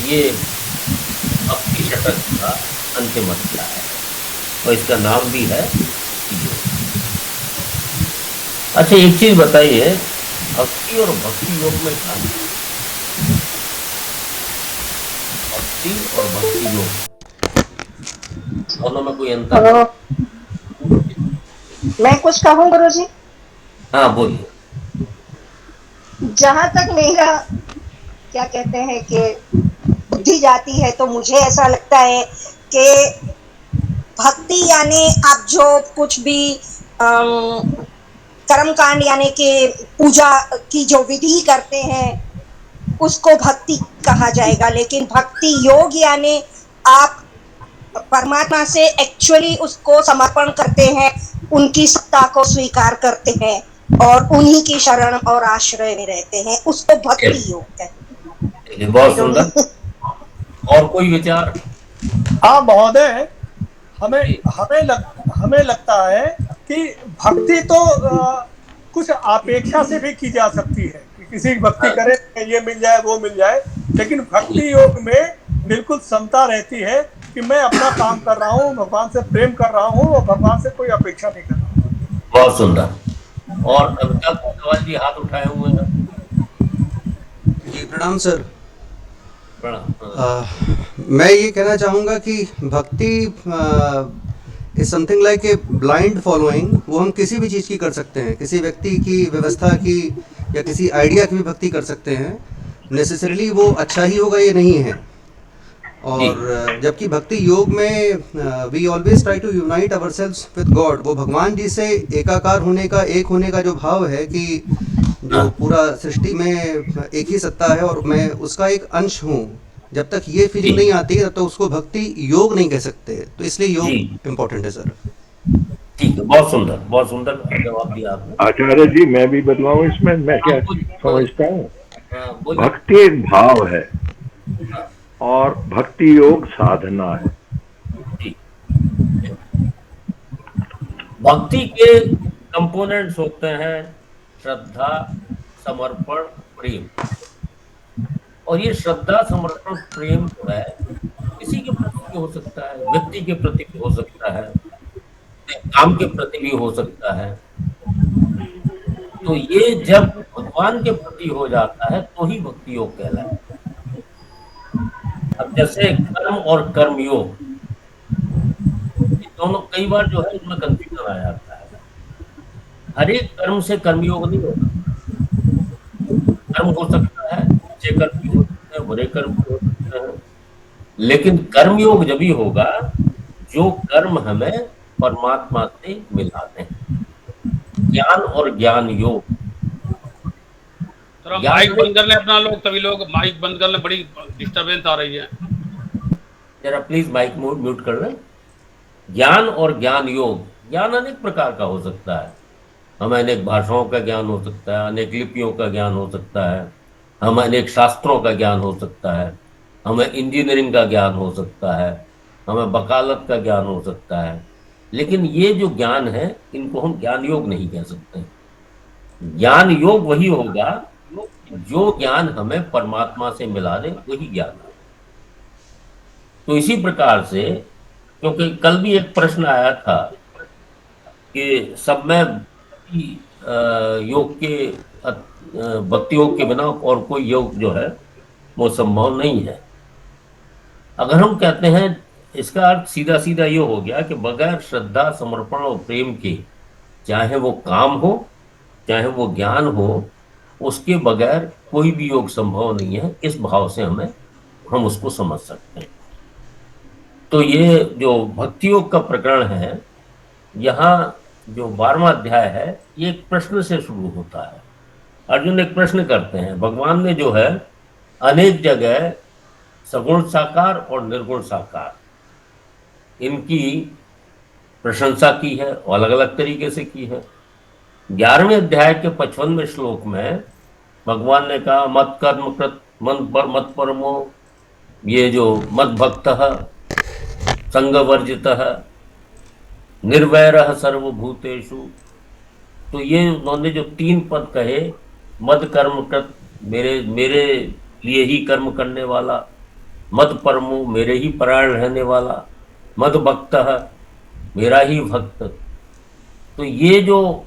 ये भक्ति षटक का अंतिम अध्याय है और इसका नाम भी है योग। अच्छा, एक चीज बताइए, भक्ति और भक्ति योग में क्या अंतर है? भक्ति और भक्ति योग दोनों में कोई अंतर है? तो मैं कुछ कहूँ गुरु जी? हाँ, बोलिए। जहां तक मेरा क्या कहते हैं कि बुद्धि जाती है, तो मुझे ऐसा लगता है कि भक्ति यानी आप जो कुछ भी कर्म कांड यानी कि पूजा की जो विधि करते हैं उसको भक्ति कहा जाएगा, लेकिन भक्ति योग यानी आप परमात्मा से एक्चुअली उसको समर्पण करते हैं, उनकी सत्ता को स्वीकार करते हैं और उन्हीं की शरण और आश्रय में रहते हैं, उसको भक्ति योग कहते चलिए, हैं। आई बहुत डोंट सुंदर। नो। और कोई विचार? हाँ महोदय, हमें जी। हमें लगता है कि भक्ति तो कुछ अपेक्षा से भी की जा सकती है कि किसी की भक्ति हाँ, करे तो ये मिल जाए वो मिल जाए, लेकिन जी, भक्ति योग में बिल्कुल समता रहती है कि मैं अपना काम कर रहा हूँ, भगवान से प्रेम कर रहा हूँ और भगवान से कोई अपेक्षा नहीं कर रहा हूँ। बहुत सुंदर। और कविता कुंदवाल जी हाथ उठाए हुए हैं। जी प्रणाम सर। प्रणाम। हाँ, अ, मैं ये कहना चाहूँगा कि भक्ति is something like a blind following. वो हम किसी भी चीज़ की कर सकते हैं, किसी व्यक्ति की, व्यवस्था की या किसी आइडिया की भी भक्ति कर सकते हैं। नेसेसरीली वो अच्छा ही होगा ये नहीं है। जी, और जबकि भक्ति योग में we always try to unite ourselves with God. वो भगवान जी से एकाकार होने का, एक होने का जो भाव है कि जो हाँ, पूरा सृष्टि में एक ही सत्ता है और मैं उसका एक अंश हूँ, जब तक ये जी, फीलिंग नहीं आती तब तक उसको भक्ति योग नहीं कह सकते। तो इसलिए जी। योग इम्पोर्टेंट है सर। ठीक है, बहुत सुंदर जवाब दिया आपने। आचार्य जी, मैं भी बदलाऊं इसमें? मैं हाँ, क्या बोलिए, बोलिए। समझता हूँ, हाँ, बोलिए। भक्ति एक भाव है हाँ, और भक्ति योग साधना है। जी। भक्ति के कंपोनेंट्स होते हैं श्रद्धा, समर्पण, प्रेम। और ये श्रद्धा, समर्पण, प्रेम जो है किसी के प्रति भी हो सकता है, व्यक्ति के प्रति भी हो सकता है, काम के प्रति भी हो सकता है। तो ये जब भगवान के प्रति हो जाता है तो ही भक्ति योग कहलाता है। अब जैसे कर्म और कर्म योग, ये दोनों कई बार जो है इसमें कंफ्यूजन आ जाता है। हर एक कर्म से कर्मयोग नहीं होता। कर्म हो सकता है, अच्छे कर्म भी हो सकते हैं, बुरे कर्म भी हो सकते हैं, लेकिन कर्मयोग जब भी होगा जो कर्म हमें परमात्मा से मिलाते हैं। ज्ञान और ज्ञान योग। थोड़ा ज्ञान माइक में, बंद कर लें अपना लोग, सभी लोग माइक बंद कर लें, बड़ी डिस्टरबेंस आ रही है। जरा प्लीज माइक म्यूट कर लें। ज्ञान और ज्ञान योग, ज्ञान अनेक प्रकार का हो सकता है। हमें अनेक भाषाओं का ज्ञान हो सकता है, अनेक लिपियों का ज्ञान हो सकता है, हमें अनेक शास्त्रों का ज्ञान हो सकता है, हमें इंजीनियरिंग का ज्ञान हो सकता है, हमें वकालत का ज्ञान हो सकता है। लेकिन ये जो ज्ञान है इनको हम ज्ञान योग नहीं कह सकते। ज्ञान योग वही होगा जो ज्ञान हमें परमात्मा से मिला दे, वही ज्ञान है। तो इसी प्रकार से, क्योंकि कल भी एक प्रश्न आया था कि सब में योग के भक्ति योग के बिना और कोई योग जो है वो संभव नहीं है। अगर हम कहते हैं, इसका अर्थ सीधा सीधा ये हो गया कि बगैर श्रद्धा, समर्पण और प्रेम के, चाहे वो काम हो चाहे वो ज्ञान हो, उसके बगैर कोई भी योग संभव नहीं है। इस भाव से हम उसको समझ सकते हैं। तो ये जो भक्ति योग का प्रकरण है, यहाँ जो 12वां अध्याय है, ये एक प्रश्न से शुरू होता है। अर्जुन एक प्रश्न करते हैं, भगवान ने जो है अनेक जगह सगुण साकार और निर्गुण साकार इनकी प्रशंसा की है और अलग अलग तरीके से की है। 11वें अध्याय के 55वें श्लोक में भगवान ने कहा, मत कर्म कृत मत परमो, ये जो मत भक्त संग वर्जित निर्वैर सर्वभूतेषु। तो ये उन्होंने जो 3 पद कहे, मद कर्म कृत, मेरे मेरे लिए ही कर्म करने वाला, मद परमो, मेरे ही परायण रहने वाला, मद भक्त, मेरा ही भक्त। तो ये जो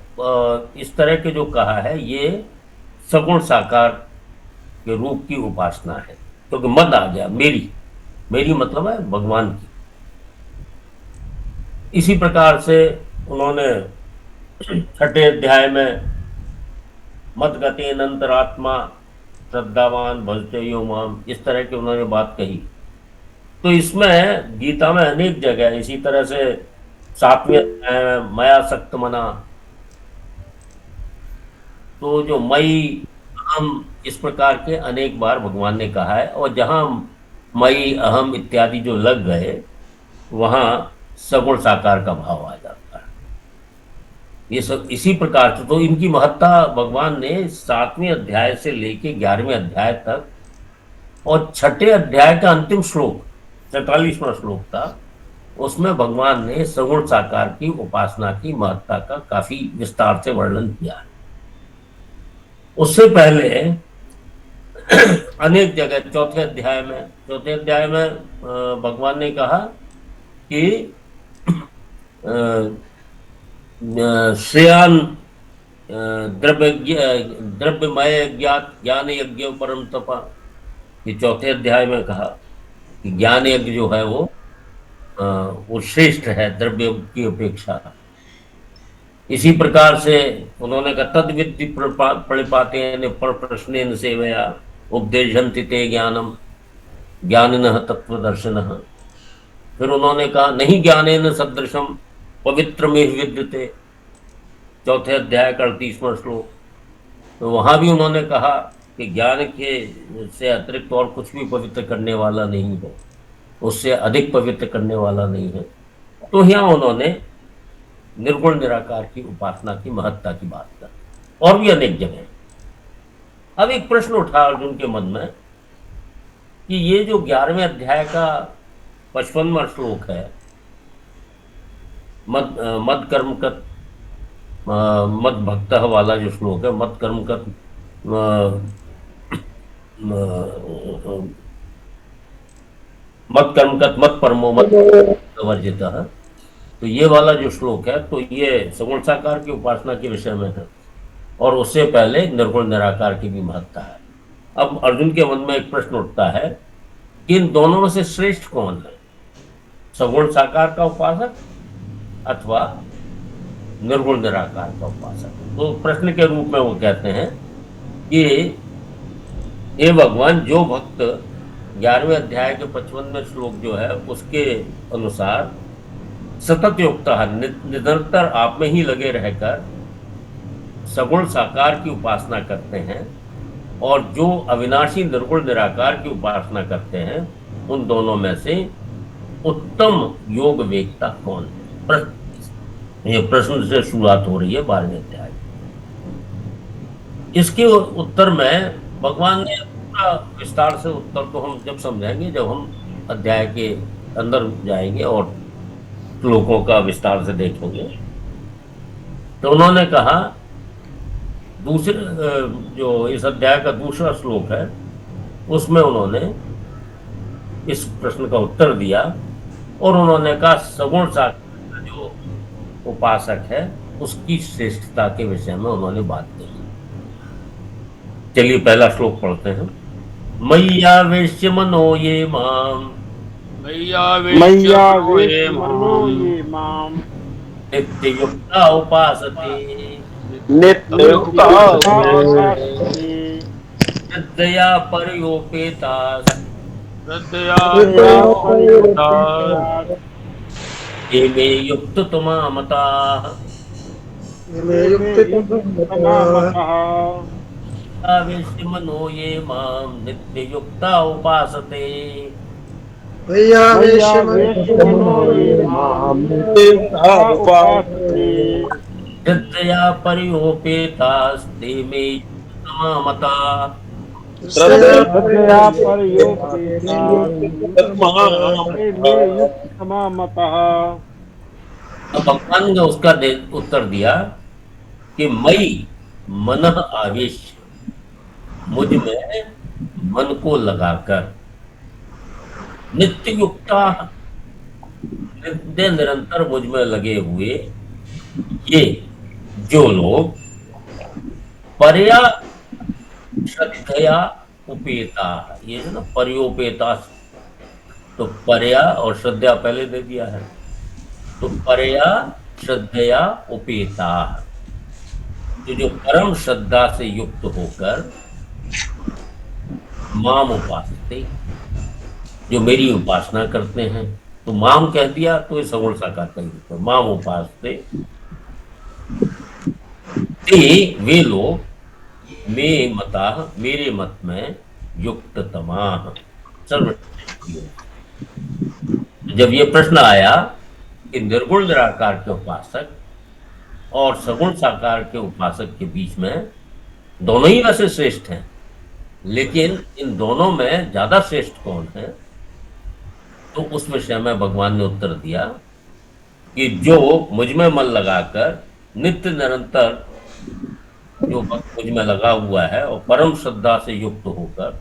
इस तरह के जो कहा है, ये सगुण साकार के रूप की उपासना है, क्योंकि मद आ गया, मेरी, मेरी मतलब है भगवान की। इसी प्रकार से उन्होंने छठे अध्याय में मद गतेन अंतरात्मा श्रद्धावान भजते यो माम, इस तरह की उन्होंने बात कही। तो इसमें गीता में अनेक जगह इसी तरह से 7वें अध्याय में मया सक्त मना, तो जो मई अहम, इस प्रकार के अनेक बार भगवान ने कहा है। और जहां मई अहम इत्यादि जो लग गए, वहां सगुण साकार का भाव आ जाता है। ये सब इसी प्रकार से, तो इनकी महत्ता भगवान ने 7वें अध्याय से लेके 11वें अध्याय तक, और छठे अध्याय का अंतिम श्लोक 44वां श्लोक था, उसमें भगवान ने सगुण साकार की उपासना की महत्ता का काफी विस्तार से वर्णन किया है। उससे पहले अनेक जगह चौथे अध्याय में भगवान ने कहा कि श्रेयान द्रव्यमय ज्ञान यज्ञ परम तपा, ये चौथे अध्याय में कहा कि ज्ञान यज्ञ जो है वो श्रेष्ठ है द्रव्य की अपेक्षा। इसी प्रकार से उन्होंने कहा तद विद्धि प्रणिपातेन पर प्रश्नेन सेवया उपदेशन्ति ते ज्ञानम ज्ञानिनः तत्वदर्शिनः। फिर उन्होंने कहा नहीं ज्ञानेन सदृशम पवित्रमेव विद्यते, चौथे अध्याय का 38वां श्लोक। तो वहां भी उन्होंने कहा कि ज्ञान के से अतिरिक्त और कुछ भी पवित्र करने वाला नहीं है, उससे अधिक पवित्र करने वाला नहीं है। तो यहाँ उन्होंने निर्गुण निराकार की उपासना की महत्ता की बात कर, और भी अनेक जगह। अब एक प्रश्न उठा अर्जुन के मन में कि ये जो 11वें अध्याय का 55वां श्लोक है, मद कर्मकत मद भक्त वाला जो श्लोक है, मद कर्मकत मत कर्मकत मत परमो मत वर्जितः, तो ये वाला जो श्लोक है, तो ये सगुण साकार की उपासना के विषय में है, और उससे पहले निर्गुण निराकार की भी महत्ता है। अब अर्जुन के मन में एक प्रश्न उठता है कि इन दोनों में से श्रेष्ठ कौन है, सगुण साकार का उपासक अथवा निर्गुण निराकार का उपासक? तो प्रश्न के रूप में वो कहते हैं कि हे भगवान, जो भक्त 11वें अध्याय के 55वें श्लोक जो है उसके अनुसार सतत युक्ता निरंतर आप में ही लगे रहकर सगुण साकार की उपासना करते हैं, और जो अविनाशी निर्गुण निराकार की उपासना करते हैं, उन दोनों में से उत्तम योग वेदता कौन है? ये प्रश्न से शुरुआत हो रही है 12वें अध्याय। इसके उत्तर में भगवान ने पूरा विस्तार से उत्तर को हम जब समझाएंगे, जब हम अध्याय के अंदर जाएंगे और श्लोकों का विस्तार से देखेंगे। तो उन्होंने कहा, दूसरे जो इस अध्याय का दूसरा श्लोक है, उसमें उन्होंने इस प्रश्न का उत्तर दिया, और उन्होंने कहा सगुण साकार का जो उपासक है उसकी श्रेष्ठता के विषय में उन्होंने बात की। चलिए पहला श्लोक पढ़ते हैं। मैया वेश्य मनो ये माम नित्य युक्ता उपासते श्रद्धया पर्योपेता ये मे युक्त तुमा मता। वेश्य मनो ये माम नित्य युक्ता उपासते श्रद्धया पर्योपेतास्ते मे युक्तमा मता। भगवान ने उसका उत्तर दिया कि मई मन आवेश, मुझ में मन को लगाकर नित्य युक्ता, नित्य निरंतर मुझ में लगे हुए ये जो लोग परया श्रद्धया उपेता, ये है ना पर्योपेता, तो परया और श्रद्धा पहले दे दिया है, तो परया श्रद्धया उपेता, तो जो परम श्रद्धा से युक्त होकर माम उपासते, जो मेरी उपासना करते हैं, तो माम कह दिया तो ये सगुण साकार का युक्त है, माम उपासते ते वे लोग मे मता, मेरे मत में युक्त तमाह सर्वश्रेष्ठ। जब ये प्रश्न आया कि निर्गुण निराकार के उपासक और सगुण साकार के उपासक के बीच में दोनों ही वैसे श्रेष्ठ हैं, लेकिन इन दोनों में ज्यादा श्रेष्ठ कौन है, तो उस विषय में भगवान ने उत्तर दिया कि जो मुझ में मन लगाकर नित्य निरंतर जो भक्त मुझ में लगा हुआ है और परम श्रद्धा से युक्त होकर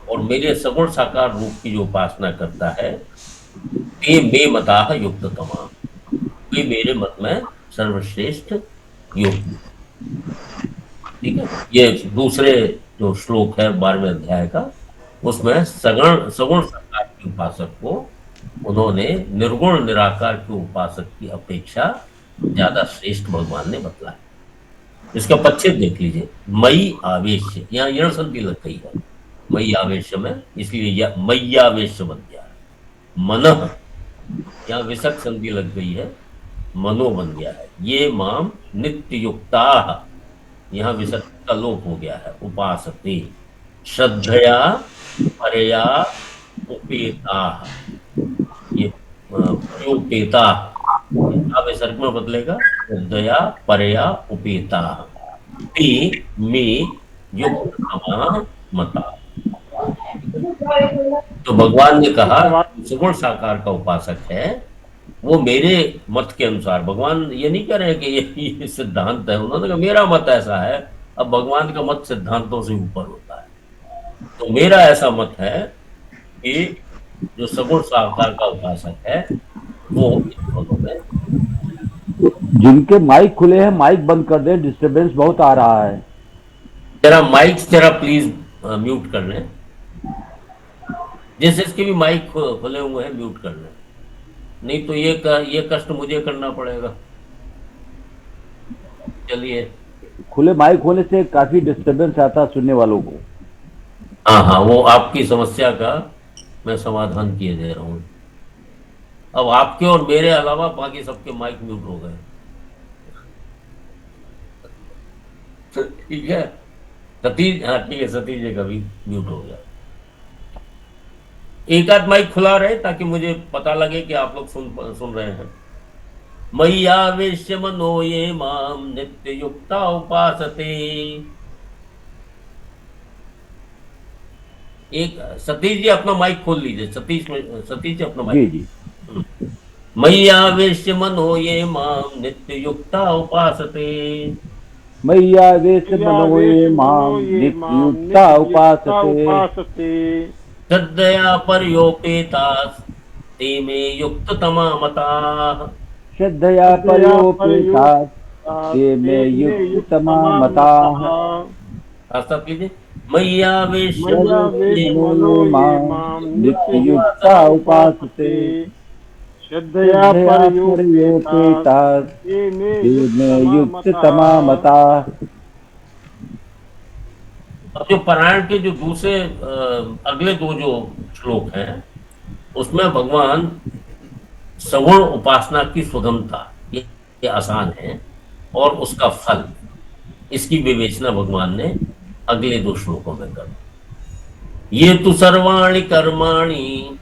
और मेरे सगुण साकार रूप की जो उपासना करता है, ये मे मता युक्त तमाम, ये मेरे मत में सर्वश्रेष्ठ युक्त। ठीक है, ये दूसरे जो श्लोक है 12वें अध्याय का, उसमें सगुण साकार के उपासक को उन्होंने निर्गुण निराकार के उपासक की अपेक्षा ज्यादा श्रेष्ठ भगवान ने बतलाया। इसका पच्छेद देख लीजिए, मई आवेश, यहाँ यण संधि लग गई है मई आवेश में, इसलिए मई आवेश बन गया है। मनः, यहाँ विसर्ग संधि लग गई है, मनो बन गया है। ये माम नित्य युक्ता, यहाँ विसर्ग का लोप हो गया है, उपासते श्रद्धया परया उपेता, ये उपेता विसर्ग में बदलेगा, श्रद्धया परया उपेता ते मे युक्त मता। तो भगवान ने कहा सगुण साकार का उपासक है वो मेरे मत के अनुसार, भगवान ये नहीं कह रहे कि ये सिद्धांत है, उन्होंने कहा मेरा मत ऐसा है। अब भगवान का मत सिद्धांतों से ऊपर होता है, तो मेरा ऐसा मत है कि जो सगुण साकार का उपासक है वो इन दोनों में। जिनके माइक खुले हैं माइक बंद कर दें, डिस्टरबेंस बहुत आ रहा है। जरा माइक जरा प्लीज म्यूट कर लें, जिस इसके भी माइक खुले हुए हैं म्यूट कर लें, नहीं तो ये कष्ट मुझे करना पड़ेगा। चलिए, खुले माइक होने से काफी डिस्टरबेंस आता है सुनने वालों को। हाँ, वो आपकी समस्या का मैं समाधान किए दे रहा हूँ। अब आपके और मेरे अलावा बाकी सबके माइक म्यूट हो गए। ठीक है सतीश, हाँ ठीक है, सतीश जी का भी म्यूट हो गया। एक आध माइक खुला रहे ताकि मुझे पता लगे कि आप लोग सुन रहे हैं। मय्यावेश्य मनो ये माम नित्य युक्ता उपासते। एक सतीश जी अपना माइक खोल लीजिए, सतीश जी अपना माइक। जी। मय्यावेश्य मनो ये माम नित्य युक्ता उपासते। मय्यावेश्य मनो ये माम नित्य युक्ता उपासते। श्रद्धया पर्योपेता ते मे युक्त तमा मता। श्रद्धया पर्योपेता ते मे युक्त तमा मता। सब कीजिए, मय्यावेश्य मनो माम नित्य युक्ता उपासते। श्रद्धया पर्योपेता ते मे युक्त तमा मता। अब जो पारायण के जो दूसरे अगले दो जो श्लोक हैं उसमें भगवान सगुण उपासना की सुगमता, ये आसान है, और उसका फल, इसकी विवेचना भगवान ने अगले दो श्लोकों में कर। ये तो सर्वाणि कर्माणि,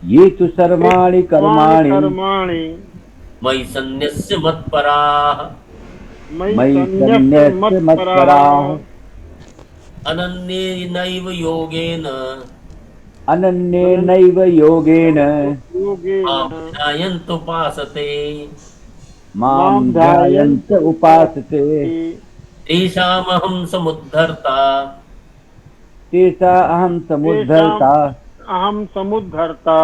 ये तो सर्वाणि कर्माणि मयि सन्न्यस्य मत्पराः, मयि सन्न्यस्य मत्पराः। अनन्येनैव योगेन अनन्येनैव योगेन मां ध्यायन्त उपासते। मां ध्यायन्त उपासते। तेषामहं समुद्धर्ता, तेषामहं समुद्धर्ता। अहम समुद्धरता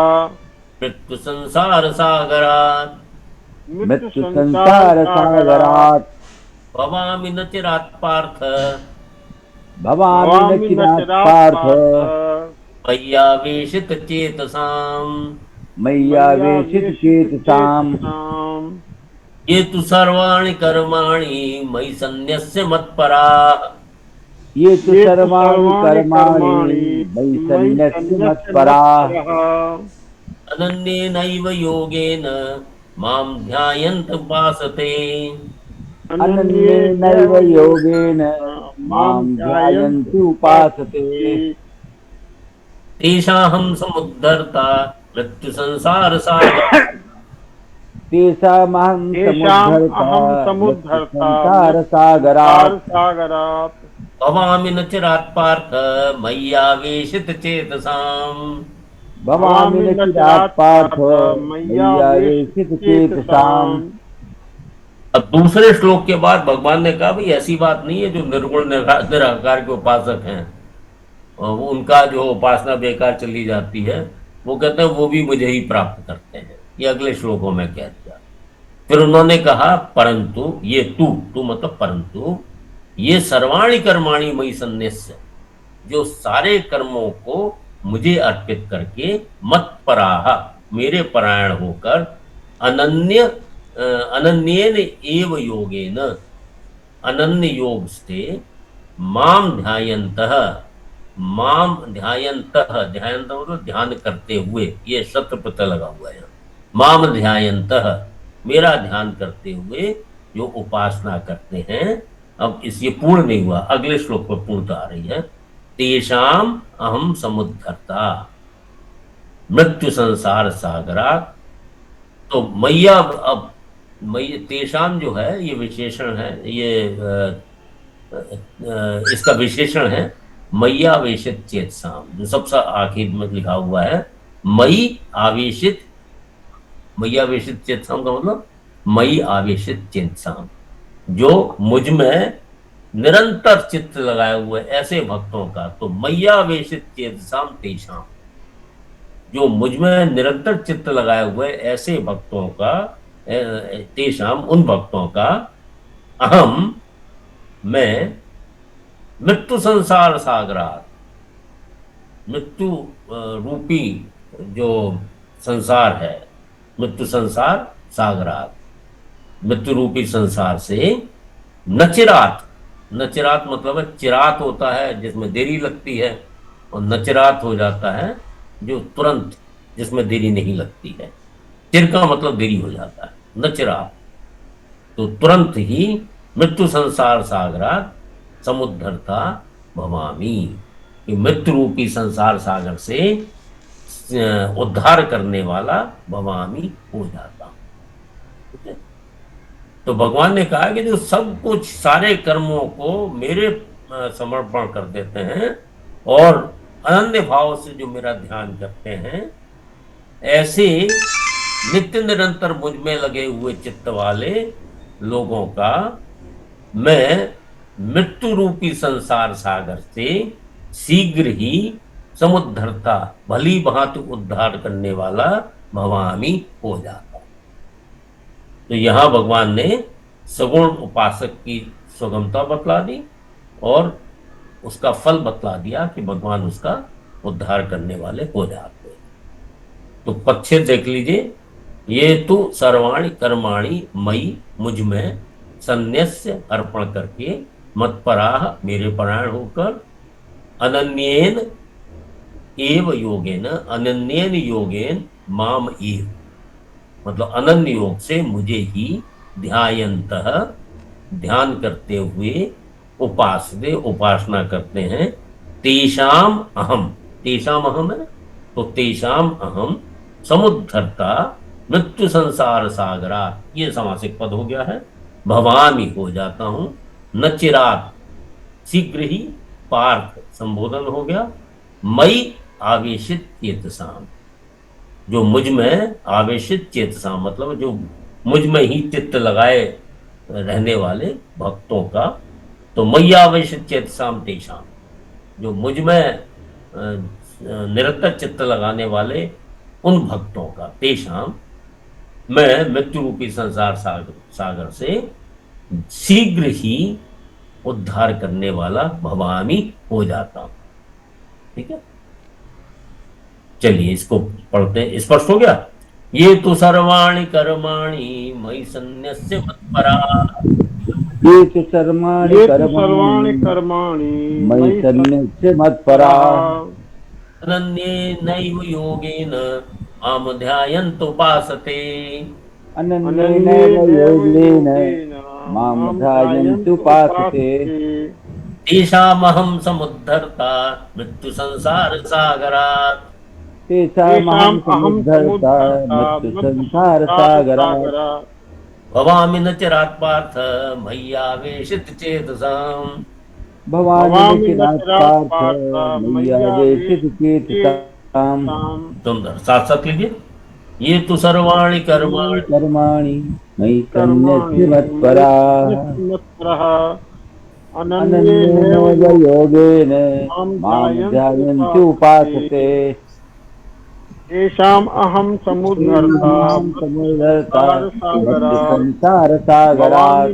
मृत्यु संसार सागरात् मृत्यु संसार सागरात् भवामि न चिरात् पार्थ भवामि न चिरात् पार्थ मय्यावेशित चेतसाम् मय्यावेशित चेतसाम् ये तु सर्वाणि कर्माणि मयि सन्न्यस्य मत्पराः ये तु सर्वाणि कर्माणि मयि सन्न्यस्य मत्पराः अनन्येनैव योगेन मां ध्यायन्त उपासते अनन्येनैव योगेन मां ध्यायन्ति उपासते तेषाहं समुद्धर्ता मृत्यु संसार सागर तेषामहं समुद्धर्ता संसार सागरात् भवामि न चिरात् पार्थ मय्यावेशित चेतसाम् भवामि न चिरात् पार्थ मय्यावेशित चेतसाम्। अब दूसरे श्लोक के बाद भगवान ने कहा भाई ऐसी बात नहीं है जो निर्गुण निराकार के उपासक हैं और वो उनका जो उपासना बेकार चली जाती है, वो कहते हैं वो भी मुझे ही प्राप्त करते हैं। ये अगले श्लोकों में कह दिया। फिर उन्होंने कहा परंतु ये तू मतलब परंतु ये सर्वाणि कर्माणि मयि सन्न्यस्य, जो सारे कर्मों को मुझे अर्पित करके मत्पराः मेरे परायण होकर अनन्येन एव योगेन अनन्य योग से माम ध्यायन्तः मतलब ध्यान करते हुए, ये शब्द पता लगा हुआ है, माम ध्यायन्तः मेरा ध्यान करते हुए जो उपासना करते हैं। अब ये पूर्ण नहीं हुआ, अगले श्लोक पर पूर्णता आ रही है। तेषाम अहम समुद्धर्ता मृत्यु संसार सागरात्। तो मैया, अब तेषाम जो है ये विशेषण है, ये इसका विशेषण है मय्यावेशित चेतसाम, जो सबसे आखिर में लिखा हुआ है मयि आवेशित। मय्यावेशित चेतसाम का मतलब मयि आवेशित चेतसाम, जो मुझ में निरंतर चित्त लगाए हुए ऐसे भक्तों का। तो मय्यावेशित चेतसाम तेषाम, जो मुझ में निरंतर चित्त लगाए हुए ऐसे भक्तों का, तेषाम उन भक्तों का, अहम मैं, मृत्यु संसार सागरात, मृत्यु रूपी जो संसार है, मृत्यु संसार सागरात, मृत्यु रूपी संसार से नचिरात। नचिरात मतलब है, चिरात होता है जिसमें देरी लगती है, और नचिरात हो जाता है जो तुरंत, जिसमें देरी नहीं लगती है। चिर का मतलब देरी हो जाता है, नचिरात। तो तुरंत ही मृत्यु संसार सागरात समुद्धरता भवामी, कि मृत्यु रूपी संसार सागर से उद्धार करने वाला भवामी हो जाता हूं। तो भगवान ने कहा कि जो सब कुछ सारे कर्मों को मेरे समर्पण कर देते हैं और अनन्य भाव से जो मेरा ध्यान करते हैं, ऐसे नित्य निरंतर मुझ में लगे हुए चित्त वाले लोगों का मैं मृत्यु रूपी संसार सागर से शीघ्र ही समुद्धरता, भली भांति उद्धार करने वाला भवामी हो जाता। तो यहां भगवान ने सगुण उपासक की सुगमता बतला दी और उसका फल बतला दिया कि भगवान उसका उद्धार करने वाले हो जाते। तो पच्छेद देख लीजिए, ये तो सर्वाणि कर्माणि मयि मुझ में सन्न्यस्य अर्पण करके मत्पराः मेरे परायण होकर अनन्येन एव योगेन, अनन्येन योगेन माम एव, मतलब अनन्य योग से मुझे ही ध्यायन्तः ध्यान करते हुए उपासते उपासना करते हैं। तेषाम अहम, तेषाम अहम है, तो तेषाम अहम समुद्धरता मृत्यु संसार सागरा, ये समासिक पद हो गया है। भवामी हो जाता हूं, नचिरात शीघ्र ही, पार्थ संबोधन हो गया, मई आवेशित चेतसाम, जो मुझ में आवेशित चेतसाम मतलब जो मुझ में ही चित्त लगाए रहने वाले भक्तों का। तो मई आवेशित चेतसाम तेषाम, जो मुझ में निरंतर चित्त लगाने वाले उन भक्तों का, तेषाम मैं मृत्यु रूपी संसार सागर से शीघ्र ही उद्धार करने वाला भवामी हो जाता हूं। ठीक है, चलिए इसको पढ़ते हैं। स्पष्ट हो गया? ये तो सर्वाणि कर्माणि मयि सन्न्यस्य मत्परा, ये तो सर्वाणि ये तो कर्माणि सर्वाणि कर्माणि मयि सन्न्यस्य मत्परा, अनन्येनैव योगेन मां ध्यायन्तुपासते, अनन्येनैव योगेन मां ध्यायन्तुपासते, तेषामहं समुद्धर्ता मृत्यु संसार सागरात्, तेषामहं समुद्धर्ता मृत्यु संसार सागरात्, भवामि न चिरात् पार्थ मय्यावेशित चेतसाम्। भवामि चिरात् पार्थ मय्यावेशित चेतसाम्। सुंदर, साथ साथ लीजिए। ये तो सर्वाणि कर्माणि कर्माणि मयि सन्न्यस्य मत्परा, अनन्येनैव योगेन मां ध्यायन्त्युपासते, येषाम् अहं समुद्धर्ता समुद्धर्ता सागरात्, संसार सागरात्,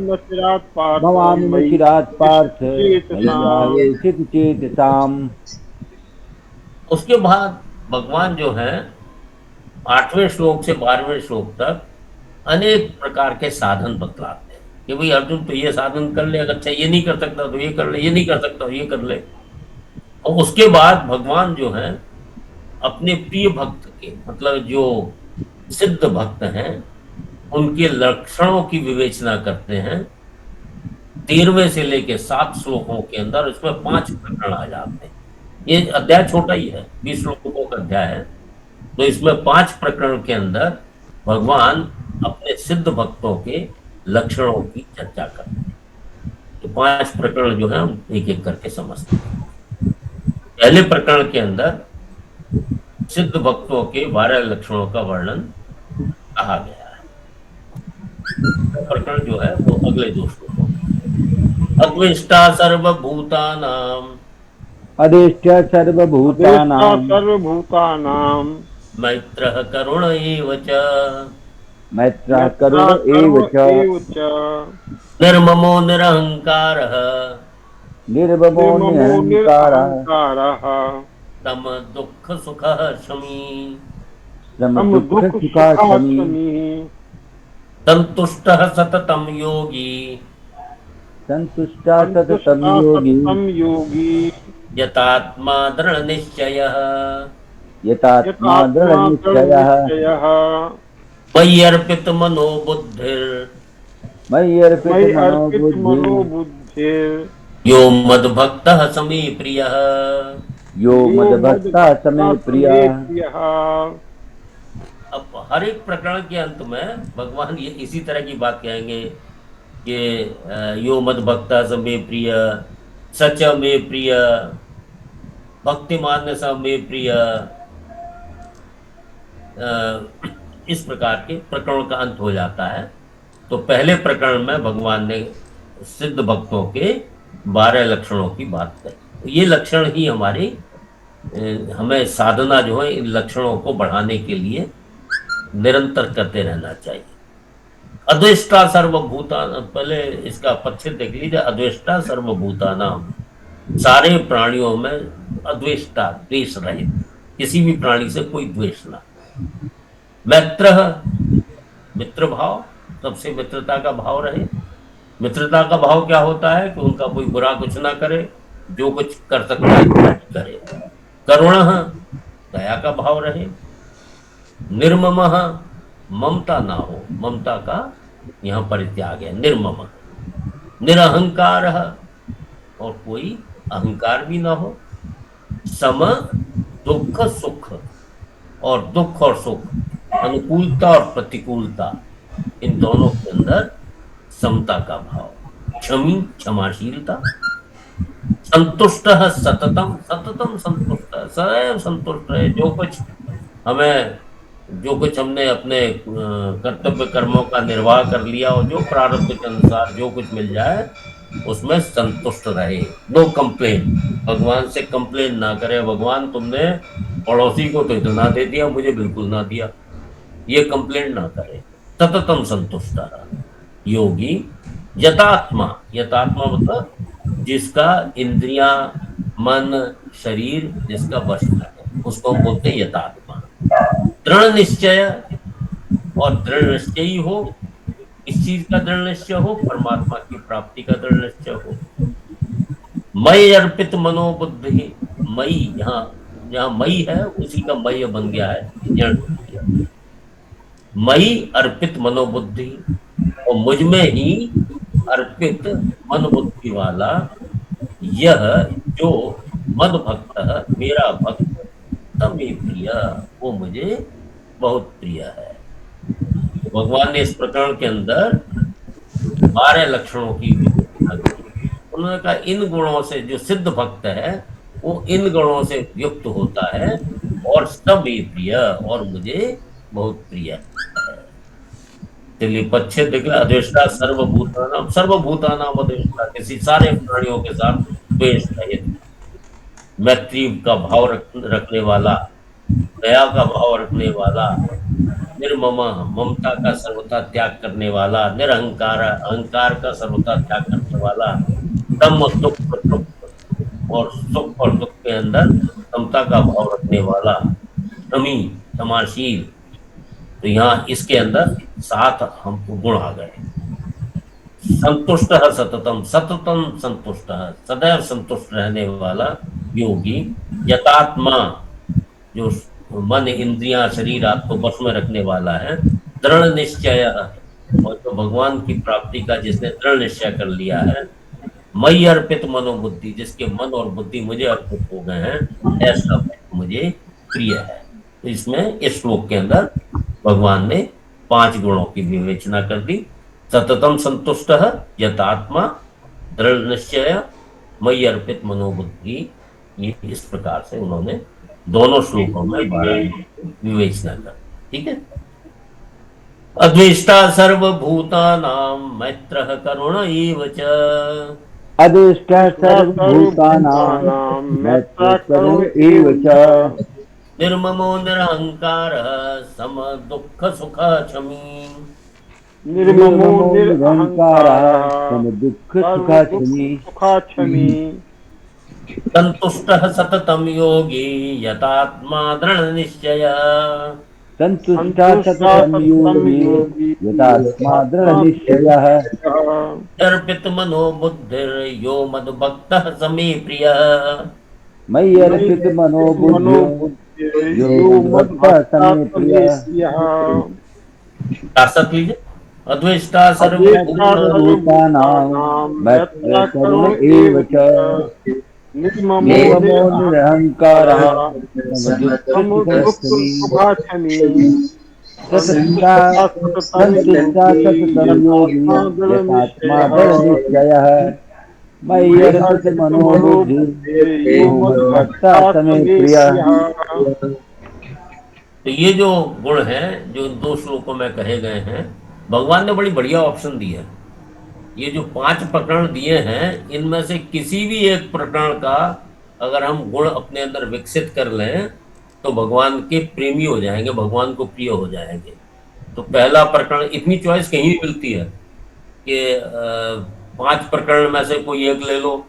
भवामि न मयि चिरात् पार्थ चेतसाम्। मय्यावेशित चेतसाम्। उसके बाद भगवान जो है 8वें श्लोक से 12वें श्लोक तक अनेक प्रकार के साधन बतलाते हैं कि भाई अर्जुन तो ये साधन कर ले, अगर अच्छा ये नहीं कर सकता तो ये कर ले, ये नहीं कर सकता तो ये कर ले। और उसके बाद भगवान जो है अपने प्रिय भक्त के, मतलब जो सिद्ध भक्त हैं, उनके लक्षणों की विवेचना करते हैं। 13वें से लेके 7 श्लोकों के अंदर इसमें 5 प्रकरण आ जाते हैं। ये अध्याय छोटा ही है, 20 श्लोकों का अध्याय है, तो इसमें 5 प्रकरण के अंदर भगवान अपने सिद्ध भक्तों के लक्षणों की चर्चा करते हैं। तो 5 प्रकरण जो है हम एक एक करके समझते हैं। पहले प्रकरण के अंदर सिद्ध भक्तों के 12 लक्षणों का वर्णन कहा गया है। प्रकरण जो है वो अगले 2 श्लोकों में। अद्वेष्टा सर्वभूतानां, अदेष्ट्य सर्वभूतानां, सर्वभूतानां, मैत्रः करुण एव च, मैत्रः करुण एव च, निर्ममो निरहंकारः, निर्ममो निरहंकारः, तम दुःख सुखः शमी, तम दुःख सुखः शमी, संतुष्टः सततं योगी, संतुष्टः सततं योगी, यतात्मा दृढ़ निश्चयः, यतात्मा दृढनिश्चयः, मयि अर्पित मनो बुद्धिर्, मयि अर्पित मनोबुद्धिः, यो मद्भक्तः समे प्रियः, यो मद्भक्तः समे प्रियः। अब हर एक प्रकरण के अंत में भगवान ये इसी तरह की बात कहेंगे कि यो मद्भक्तः समे प्रिय, सच में प्रिय, भक्तिमान समे प्रिय, इस प्रकार के प्रकरणों का अंत हो जाता है। तो पहले प्रकरण में भगवान ने सिद्ध भक्तों के 12 लक्षणों की बात करी। ये लक्षण ही हमारी हमें साधना जो है इन लक्षणों को बढ़ाने के लिए निरंतर करते रहना चाहिए। अद्वेष्टा सर्वभूतानां, पहले इसका पक्षित देख लीजिए। अद्वेष्टा सर्वभूतानां, सारे प्राणियों में अद्वेष्टा, द्वेष रहित, किसी भी प्राणी से कोई द्वेष ना। मैत्र, मित्र भाव, सबसे मित्रता का भाव रहे। मित्रता का भाव क्या होता है कि उनका कोई बुरा कुछ ना करे, जो कुछ कर सकता है करे। करुण, दया का भाव रहे। निर्मम, ममता ना हो, ममता का यहाँ परित्याग है, निर्मम। निरहंकार, और कोई अहंकार भी ना हो। सम, दुख सुख, और दुख और सुख, अनुकूलता और प्रतिकूलता, इन दोनों के अंदर समता का भाव। क्षमी, क्षमाशीलता। संतुष्ट सततम, सततम संतुष्ट, सदैव संतुष्ट रहे। जो कुछ हमने अपने कर्तव्य कर्मों का निर्वाह कर लिया और जो प्रारब्ध के अनुसार जो कुछ मिल जाए उसमें संतुष्ट रहे। नो कंप्लेन, भगवान से कंप्लेन ना करे, भगवान तुमने पड़ोसी को तो इतना दे दिया, मुझे बिल्कुल ना दिया, ये कंप्लेन ना करे। सततम संतुष्ट रहा योगी यतात्मा, यतात्मा मतलब जिसका इंद्रियां, मन, शरीर जिसका वश में है, उसको हम बोलते हैं यतात्मा। दृढ़ निश्चय, और दृढ़ निश्चयी हो। इस चीज का दृढ़ निश्चय हो, परमात्मा की प्राप्ति का दृढ़ निश्चय हो। मई अर्पित मनोबुद्धि, मई यहाँ जहाँ मई है उसी का मय बन गया है जड़। मई अर्पित मनोबुद्धि, और मुझ में ही अर्पित मन बुद्धि वाला यह जो मद भक्त है, मेरा भक्त, तमे प्रिय, वो मुझे बहुत प्रिय है। तो भगवान ने इस प्रकरण के अंदर 12 लक्षणों की विवेचना की। उन्होंने कहा इन गुणों से जो सिद्ध भक्त है वो इन गुणों से युक्त होता है, और सभी प्रिय, और मुझे बहुत प्रिय है। चलिए पच्छेद देख अद्वेष्टा सर्वभूतानाम, सर्वभूतानाम अद्वेष्टा, किसी सारे प्राणियों के साथ द्वेष रहित, मैत्री का भाव रखने वाला, दया का भाव रखने वाला, निर्मम, ममता का सर्वथा त्याग करने वाला, निरहंकार, अहंकार का सर्वथा त्याग करने वाला, सम दुख सुख, और सुख और दुख के अंदर समता का भाव रखने वाला, समी, क्षमाशील। तो यहाँ इसके अंदर 7 हमको गुण आ गए। संतुष्ट है सततम, सततम संतुष्ट है, सदैव संतुष्ट रहने वाला योगी यतात्मा, जो मन, इंद्रियां, शरीर, आपको वश में रखने वाला है। दृढ़ निश्चय, और जो भगवान की प्राप्ति का जिसने दृढ़ निश्चय कर लिया है। मई अर्पित मनोबुद्धि, जिसके मन और बुद्धि मुझे अर्पित हो गए हैं, ऐसा मुझे प्रिय है। तो इसमें इस श्लोक के अंदर भगवान ने 5 गुणों की विवेचना कर दी। सततम संतुष्ट है, यतात्मा, दृढ़ निश्चय, मई अर्पित मनोबुद्धि। ये इस प्रकार से उन्होंने दोनों श्लोकों में 12 विवेचना कर, ठीक है। अद्वेष्टा सर्वभूतानां मैत्रः करुण एव च, अधिष्ठा सर्वभूतानां मैत्रः करुण एव च, निर्ममो निरहंकारः सम दुःख सुख क्षमी, निर्ममो निरहंकारः सम दुःख सुखाक्षमी, संतुष्टः सततं योगी यतात्मा दृढ़ निश्चय, संतुष्टा सततं योगी यतात्मा दृढ़ निश्चयः, अर्पित मनो बुद्धिर्यो मद्भक्तः समे प्रियः, मयि अर्पित मनोबुद्धिर्यो यो मद्भक्तः समे प्रियः। सार्थक लीजिए। अद्वेष्टा सर्वभूतानां मैत्रः करुण एव च, निर्ममो निर्ममो निरहंकारः सम दुःख सुखाक्षमी, संतुष्टा सततं योगी यतात्मा दृढ़ निश्चयः, मयि अर्पित मनोबुद्धिर्यो मद्भक्तः समे प्रियः। तो ये जो गुण है जो इन 2 श्लोकों में कहे गए हैं, भगवान ने बड़ी बढ़िया ऑप्शन दी है। ये जो 5 प्रकरण दिए हैं, इनमें से किसी भी एक प्रकरण का अगर हम गुण अपने अंदर विकसित कर लें तो भगवान के प्रेमी हो जाएंगे, भगवान को प्रिय हो जाएंगे। तो पहला प्रकरण, इतनी चॉइस कहीं भी मिलती है कि 5 प्रकरण में से कोई एक ले लो,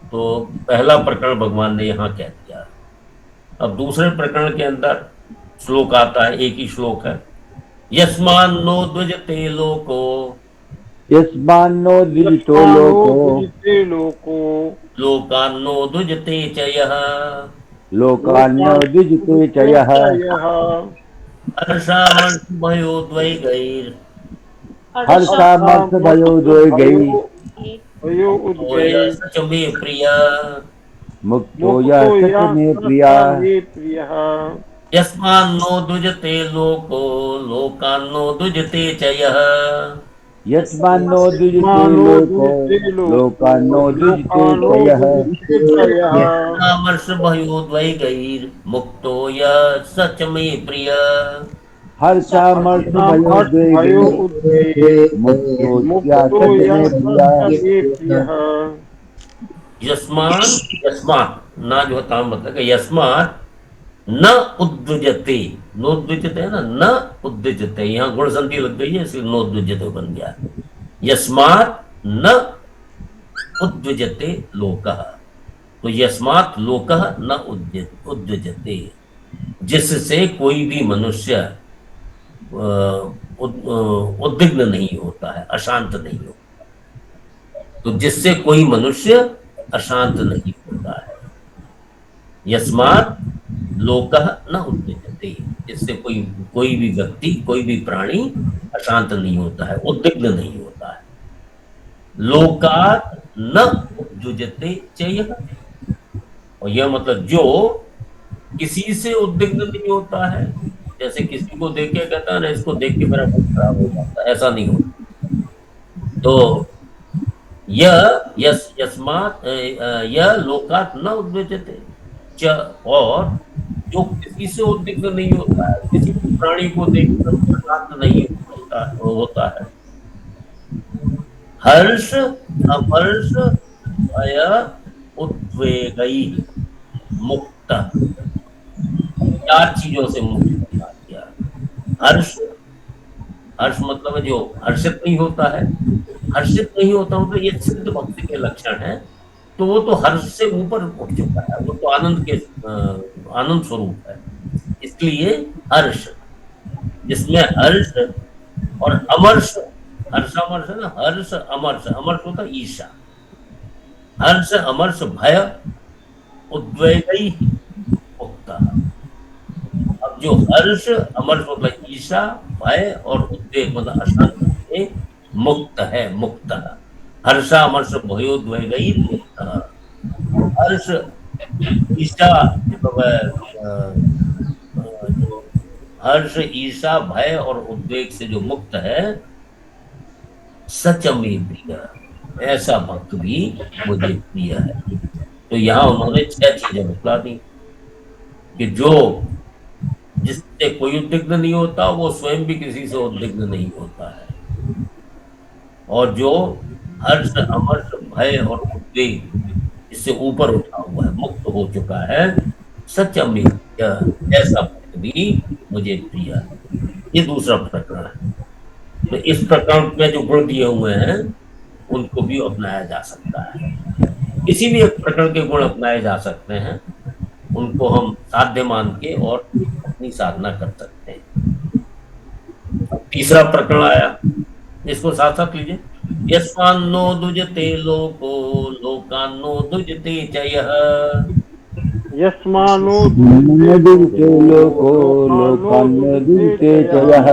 तो पहला प्रकरण भगवान ने यहाँ कह दिया। अब दूसरे प्रकरण के अंदर श्लोक आता है, एक ही श्लोक है, यस्मान्नो द्विजते लोको, यस्मान्नो द्विजितो लोको, लोकान्नो द्विजते च यः, लोकान्नो द्विजिते च यः, हर्षामर्षभयोद्वेगैर्, हर्षामर्षभयोद्वेगैः मुक्तो यः स च मे प्रियः, मुक्तो यः स च मे प्रियः। यस्मान्नो द्विजते लोको, लोकान्नो द्विजते च यः, यस्मान्नो द्विजितो लोको, लोकान्नो द्विजिते च यः, हर्षामर्षभयोद्वेगैर्, मुक्तो यः स च मे प्रियः। हर्षामर्ष भयो मुक्तो यः स मे प्रियः। यस्मान यस्मात ना जो होता है मतलब कि यस्मात न उद्विजते, नोद्विजते है ना, न उद्विजते, यहाँ गुण संधि लग गई है इसलिए नोद्विजते बन गया। यस्मात न उद्विजते लोकः, तो यस्मात लोकः न उद्विजते, जिससे कोई भी मनुष्य उद्विग्न नहीं होता है, अशांत नहीं होता। तो जिससे कोई मनुष्य अशांत नहीं होता है। यस्मात लोकः न उद्विजते, इससे कोई भी व्यक्ति, कोई भी प्राणी अशांत नहीं होता है, उद्विग्न नहीं होता है। लोकात् न उद्विजते चयः, और यह मतलब जो किसी से उद्विग्न नहीं होता है, जैसे किसी को देख के कहता है ना इसको देख के मेरा मूड खराब हो जाता है, ऐसा नहीं होता। तो यस्मात् यह लोकात् न उद्विजते च, और जो किसी से उद्विग्न नहीं होता है, किसी प्राणी को देखकर शांत नहीं होता है। हर्ष अमर्ष भय उद्वेगई मुक्त, 4 चीजों से मुक्त बता दिया। हर्ष, हर्ष मतलब जो हर्षित नहीं होता है, हर्षित नहीं होता मतलब ये सिद्ध भक्ति के लक्षण है। तो वो तो हर्ष से ऊपर उठ चुका है, वो तो आनंद स्वरूप है, इसलिए हर्ष, जिसमें हर्ष और अमर्ष, हर्षामर्ष है ना, हर्ष अमर्ष, अमर्ष होता है ईर्षा, हर्ष अमर्ष भय उद्वेगई मुक्ता। अब जो हर्ष अमर्ष मतलब ईर्षा, भय और उद्वेग मतलब अशांति से मुक्त है, मुक्त। हर्षामर्ष भयोद्वेगई मुक्त। हर्ष ईर्षा, हर्ष ईर्षा भय और उद्वेग से जो मुक्त है, सच में प्रिय, ऐसा भक्त भी मुझे प्रिय है। तो यहाँ उन्होंने 6 चीजें बतला दी कि जो जिससे कोई उद्विग्न नहीं होता वो स्वयं भी किसी से उद्विग्न नहीं होता है, और जो हर्ष अमर्ष भय और उद्वेग इससे ऊपर उठा हुआ है, मुक्त हो चुका है, सच में ऐसा भक्त भी मुझे प्रिय है। ये दूसरा प्रकरण है। तो इस प्रकरण में जो गुण दिए हुए हैं उनको भी अपनाया जा सकता है, किसी भी एक प्रकरण के गुण अपनाए जा सकते हैं, उनको हम साध्य मान के और अपनी साधना कर सकते हैं। तीसरा प्रकरण आया, इसको साथ साथ लीजिए। यस्मान्नो दुजते लोको लोकान्नो दुजते चयः, यस्मानो दुजते लोको लोकान्नो दुजते चयः,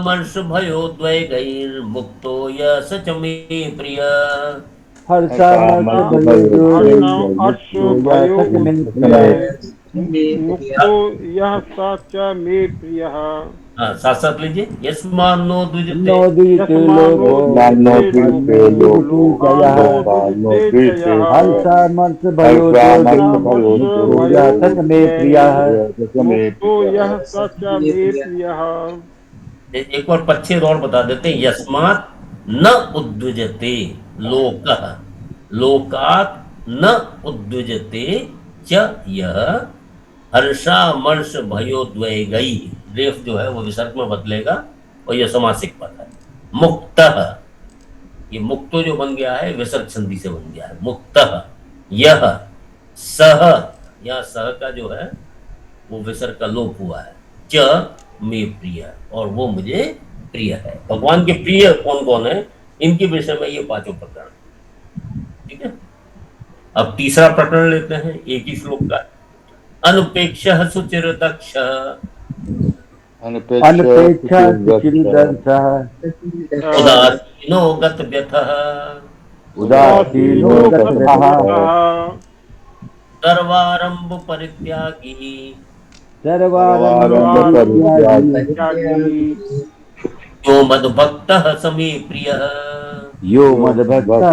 हर्ष भयोद्वेगैर्मुक्तो यः स च मे प्रियः। हर्षामर्ष मुक्तो यः स च मे प्रियः। साथ साथ लीजिए। यस्मान्नो दुजते लोको हर्षामर्ष भयोद्वेगैर्मुक्तो यः स च मे प्रियः। मुक्तो यः स च मे प्रियः। एक बार पच्छेद और बता देते हैं। यस्मात् न उद्विजते लोकः लोकात् न उद्विजते च यः हर्षामर्ष भयोद्वेगई, रेफ जो है वो विसर्ग में बदलेगा और यह समासिक पद है। मुक्तः, ये मुक्तो जो बन गया है विसर्ग संधि से बन गया है। मुक्तः यह सह, यहाँ सह का जो है वो विसर्ग का लोप हुआ है। च मे प्रिय, और वो मुझे प्रिय है। भगवान के प्रिय कौन कौन है, इनके विषय में ये 5 प्रकरण। ठीक है, अब तीसरा प्रकरण लेते हैं, एक ही श्लोक का। अनपेक्षः सुचिरदक्ष अनपेक्षा सुचिरदर्शः उदासीनो गतव्यथः उदासीनो गतव्यथः सर्वारंभ परित्यागी यो मद्भक्तः स मे प्रियः। यो मद्भक्तः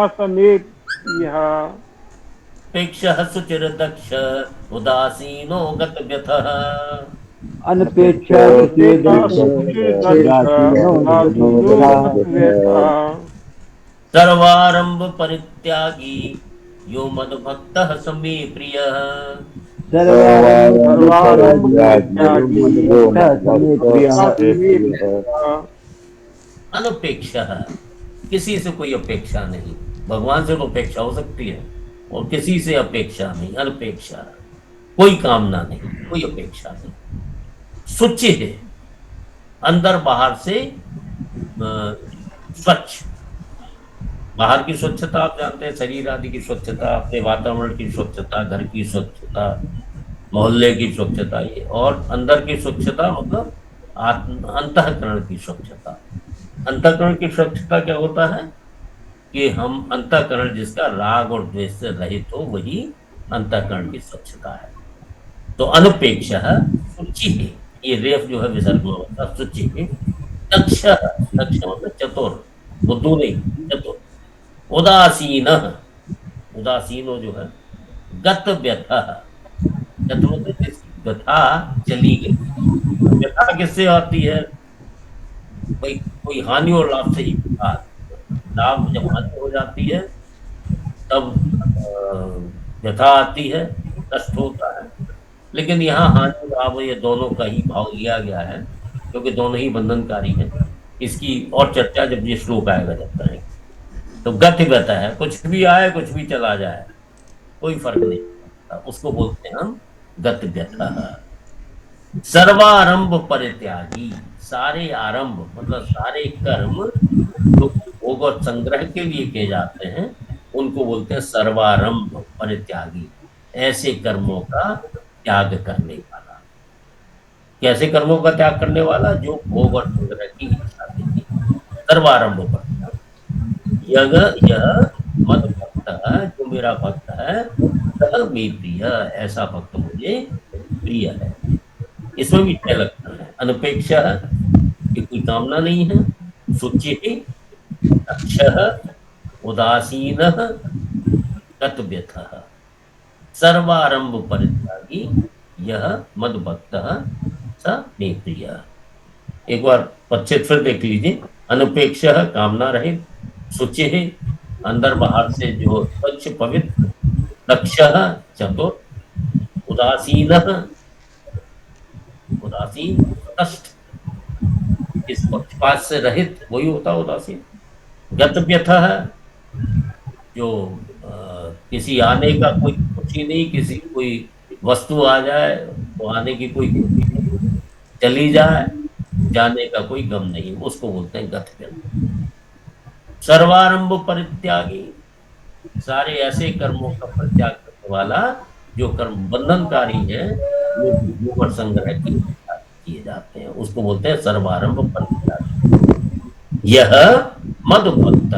स मे प्रियः। अनपेक्षः सुचिर्दक्ष उदासीनो गतव्यथः। अनपेक्ष सर्वारंभ परित्यागी यो मद्भक्तः स मे प्रियः। अनपेक्षा, किसी से कोई अपेक्षा नहीं। भगवान से तो अपेक्षा हो सकती है और किसी से अपेक्षा नहीं। अनपेक्षा, कोई कामना नहीं, कोई अपेक्षा नहीं। शुचि है, अंदर बाहर से स्वच्छ। बाहर की स्वच्छता आप जानते हैं, शरीर आदि की स्वच्छता, अपने वातावरण की स्वच्छता, घर की स्वच्छता, मोहल्ले की स्वच्छता, ये। और अंदर की स्वच्छता मतलब अंतःकरण की स्वच्छता। अंतःकरण की स्वच्छता क्या होता है कि हम अंतःकरण जिसका राग और द्वेष से रहित हो, वही अंतःकरण की स्वच्छता है। तो अनपेक्ष शुचि है, ये रेफ जो है विसर्ग में होता है, शुचि है। दक्ष, दक्ष मतलब चतुर, बुद्धू नहीं, चतुर। उदासीन, उदासीनो जो है गत व्यथा, गत मतलब जिसकी व्यथा चली गई। व्यथा किससे आती है? भाई कोई हानि और लाभ से ही व्यथा। लाभ जब हानि हो जाती है तब व्यथा आती है, कष्ट होता है। लेकिन यहाँ हानि लाभ ये दोनों का ही भाव लिया गया है, क्योंकि दोनों ही बंधनकारी हैं। इसकी और चर्चा जब ये श्लोक आएगा जब करेंगे। तो गति व्यथा है, कुछ भी आए कुछ भी चला जाए, कोई फर्क नहीं पड़ता, उसको बोलते हैं हम गति व्यथा। सर्वारंभ परित्यागी, सारे आरंभ मतलब सारे कर्म जो भोग और संग्रह के लिए किए जाते हैं उनको बोलते हैं सर्वारंभ परित्यागी। ऐसे कर्मों का त्याग करने वाला। कैसे कर्मों का त्याग करने वाला? जो भोग और संग्रह की इच्छा देती। सर्वारंभ परित्यागी। यह मद भक्त है, जो मेरा भक्त है, सह मे प्रिय, ऐसा भक्त मुझे प्रिय है। इसमें भी 6 लक्षण है। अनपेक्ष है कि कोई कामना नहीं है, शुचि, दक्ष, उदासीन, गतव्यथ, सर्वारंभ परित्यागी, यह मद भक्त स मे प्रिय। एक बार पश्चित फिर देख लीजिए। अनपेक्ष, कामना रहित, शुचि, अंदर बाहर से जो स्वच्छ पवित्र, दक्ष, चतुर, उदासीन, उदासीन कष्ट, इस पक्षपात से रहित, वही होता उदासीन। गतव्यथ है, जो किसी आने का कोई खुशी नहीं, किसी कोई वस्तु आ जाए तो आने की कोई खुशी नहीं, चली जाए जाने का कोई गम नहीं, उसको बोलते हैं गतव्यथ। सर्वारंभ परित्यागी, सारे ऐसे कर्मों का परित्याग करने वाला जो कर्म बंधनकारी है, वो भोग और संग्रह के किए जाते हैं, उसको बोलते हैं सर्वारंभ परित्यागी। यह मद भक्त,